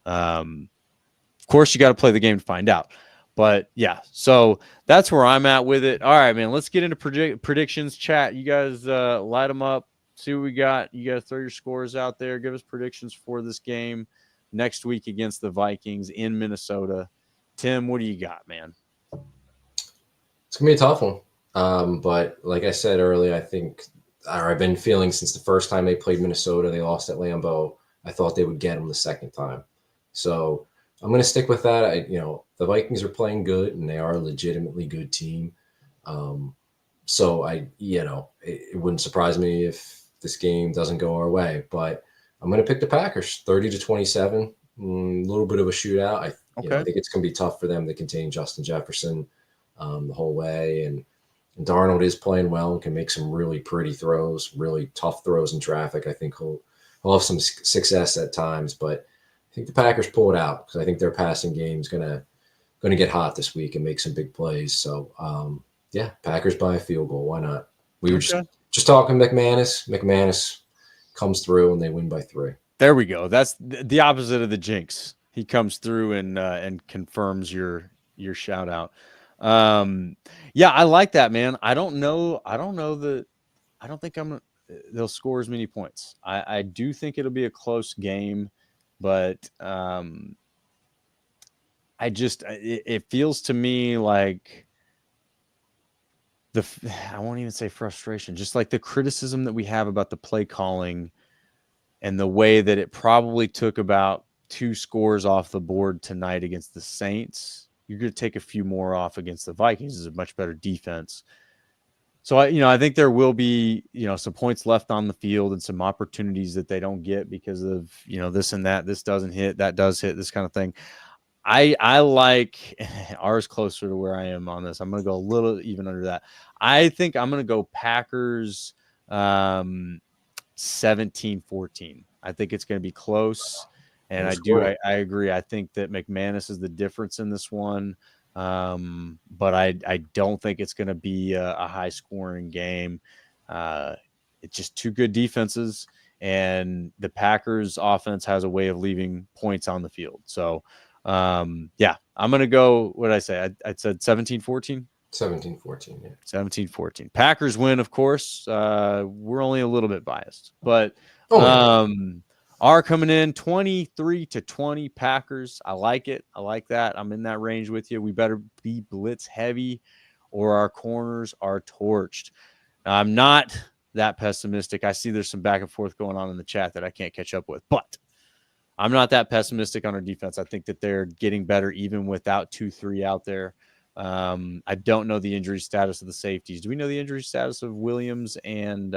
Of course, you got to play the game to find out. But yeah, so that's where I'm at with it. All right, man, let's get into predictions. Chat, you guys light them up. See what we got. You guys throw your scores out there. Give us predictions for this game next week against the Vikings in Minnesota. Tim, what do you got, man? It's going to be a tough one. But like I said earlier, I've been feeling since the first time they played Minnesota, they lost at Lambeau. I thought they would get them the second time. So I'm going to stick with that. The Vikings are playing good, and they are a legitimately good team. So it wouldn't surprise me if this game doesn't go our way. But I'm going to pick the Packers, 30-27, a little bit of a shootout. I think it's going to be tough for them to contain Justin Jefferson the whole way. And Darnold is playing well and can make some really pretty throws, really tough throws in traffic. I think he'll have some success at times, but I think the Packers pull it out because I think their passing game is gonna get hot this week and make some big plays. So Packers by a field goal. Why not? We were just talking McManus. McManus comes through and they win by 3. There we go. That's the opposite of the jinx. He comes through and confirms your shout out. I like that, man. I don't think they'll score as many points. I do think it'll be a close game, but it feels to me like I won't even say frustration, just like the criticism that we have about the play calling and the way that it probably took about 2 scores off the board tonight against the Saints. You're going to take a few more off against the Vikings. It's a much better defense. So I think there will be, some points left on the field and some opportunities that they don't get because of, this and that, this doesn't hit, that does hit, this kind of thing. I like ours closer to where I am on this. I'm going to go a little even under that. I think I'm going to go Packers 17-14. I think it's going to be close. And I agree. I think that McManus is the difference in this one. But I don't think it's going to be a high scoring game. It's just 2 good defenses, and the Packers offense has a way of leaving points on the field. So, I'm going to go, what did I say? I said 17-14. 17-14, yeah. 17-14. Packers win, of course. We're only a little bit biased, but are coming in 23-20 Packers. I like it. I like that. I'm in that range with you. We better be blitz heavy or our corners are torched. Now, I'm not that pessimistic. I see there's some back and forth going on in the chat that I can't catch up with, but I'm not that pessimistic on our defense. I think that they're getting better even without 2-3 out there. I don't know the injury status of the safeties. Do we know the injury status of Williams and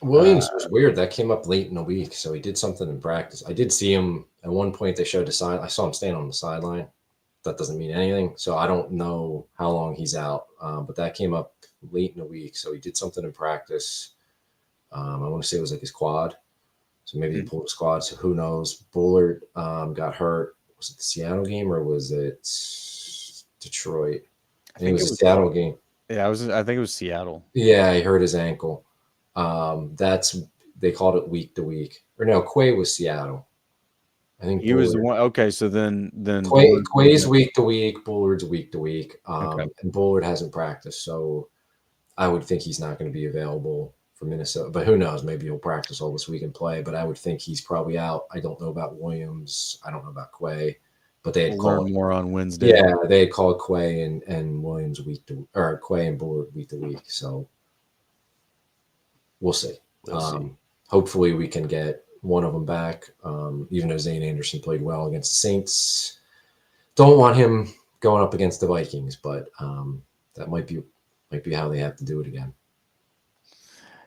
Williams was weird. That came up late in the week, so he did something in practice. I did see him at one point. They showed the side. I saw him stand on the sideline. That doesn't mean anything. So I don't know how long he's out. But that came up late in the week. So he did something in practice. I want to say it was like his quad. So maybe he pulled his quad. So who knows? Bullard got hurt. Was it the Seattle game or was it Detroit? I think it was a Seattle game. Yeah, I think it was Seattle. Yeah, he hurt his ankle. They called it week to week. Or no, Quay was Seattle. I think he was the one. Okay, so then Quay's week to week, Bullard's week to week. And Bullard hasn't practiced, so I would think he's not going to be available for Minnesota. But who knows? Maybe he'll practice all this week and play. But I would think he's probably out. I don't know about Williams. I don't know about Quay. But they had called more on Wednesday. Yeah, they had called Quay and Williams Quay and Bullard week to week. So we'll see. Hopefully we can get one of them back. Even though Zane Anderson played well against the Saints, don't want him going up against the Vikings, but that might be how they have to do it again.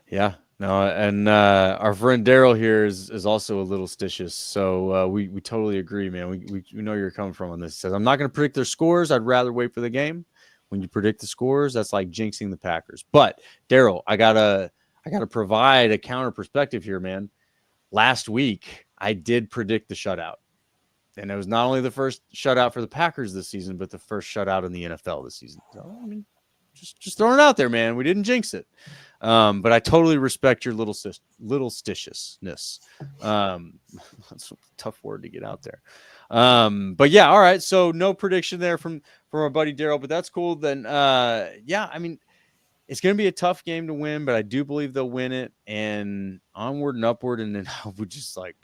Yeah, no, and our friend Daryl here is also a little stitious, so we totally agree, man. We know you're coming from on this. He says, I'm not going to predict their scores. I'd rather wait for the game. When you predict the scores, that's like jinxing the Packers. But Daryl, I gotta provide a counter perspective here, man. Last week, I did predict the shutout, and it was not only the first shutout for the Packers this season, but the first shutout in the NFL this season. So, I mean, just throwing it out there, man. We didn't jinx it. But I totally respect your little stitiousness. That's a tough word to get out there. But yeah, all right. So no prediction there from our buddy Daryl, but that's cool. Then, yeah, I mean, it's going to be a tough game to win, but I do believe they'll win it, and onward and upward. And then I would just like,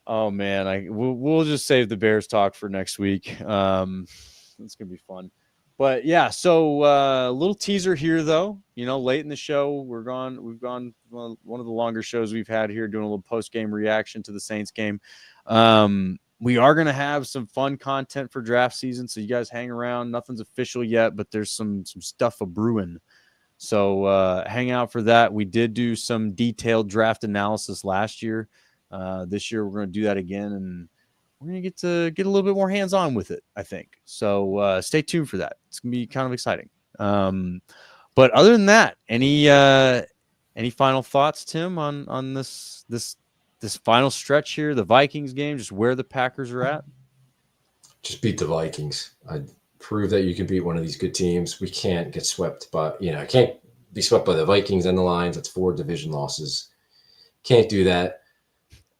oh man, we'll just save the Bears talk for next week. It's going to be fun. But yeah, so a little teaser here, though. You know, late in the show, we've gone one of the longer shows we've had here, doing a little post-game reaction to the Saints game. We are going to have some fun content for draft season, so you guys hang around. Nothing's official yet, but there's some stuff a brewing. So hang out for that. We did do some detailed draft analysis last year. This year, we're going to do that again, and we're going to get a little bit more hands-on with it, I think. So stay tuned for that. It's going to be kind of exciting. But other than that, any final thoughts, Tim, on this final stretch here, the Vikings game, just where the Packers are at? Just beat the Vikings. I prove that you can beat one of these good teams. We can't get swept by, I can't be swept by the Vikings and the Lions. That's 4 division losses. Can't do that.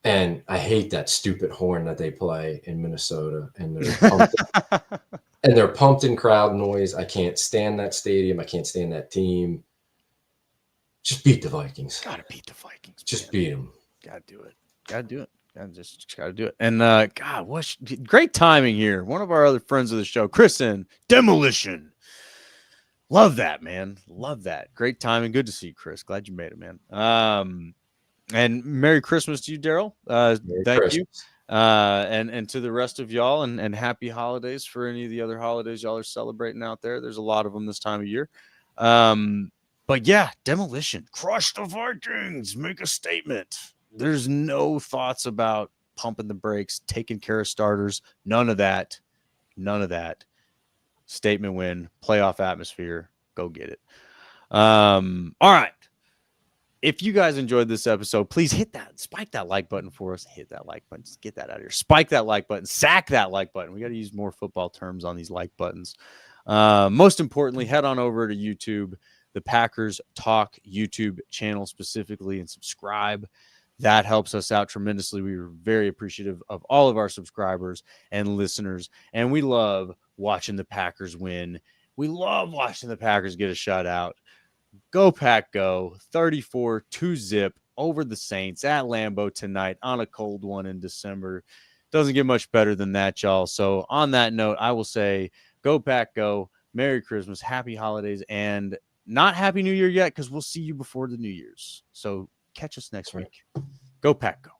And I hate that stupid horn that they play in Minnesota, and they're pumped in crowd noise. I can't stand that stadium. I can't stand that team. Just beat the Vikings. Gotta beat the Vikings. Just beat them. Gotta do it. Just gotta do it. And God, what great timing here. One of our other friends of the show, Chris in Demolition. Love that, man. Love that. Great timing. Good to see you, Chris. Glad you made it, man. And Merry Christmas to you, Daryl. Thank you. And to the rest of y'all, and happy holidays for any of the other holidays y'all are celebrating out there. There's a lot of them this time of year. But yeah, Demolition. Crush the Vikings. Make a statement. There's no thoughts about pumping the brakes, taking care of starters. None of that. Statement win. Playoff atmosphere. Go get it. All right. If you guys enjoyed this episode, please spike that like button for us. Hit that like button. Just get that out of here. Spike that like button. Sack that like button. We got to use more football terms on these like buttons. Most importantly, head on over to YouTube, the Packers Talk YouTube channel specifically, and subscribe. That helps us out tremendously. We are very appreciative of all of our subscribers and listeners, and we love watching the Packers win. We love watching the Packers get a shutout. Go Pack Go, 34-2-0 over the Saints at Lambeau tonight on a cold one in December. Doesn't get much better than that, y'all. So on that note, I will say go Pack Go, Merry Christmas, Happy Holidays, and not Happy New Year yet, because we'll see you before the New Year's. So catch us next week. Go Pack Go.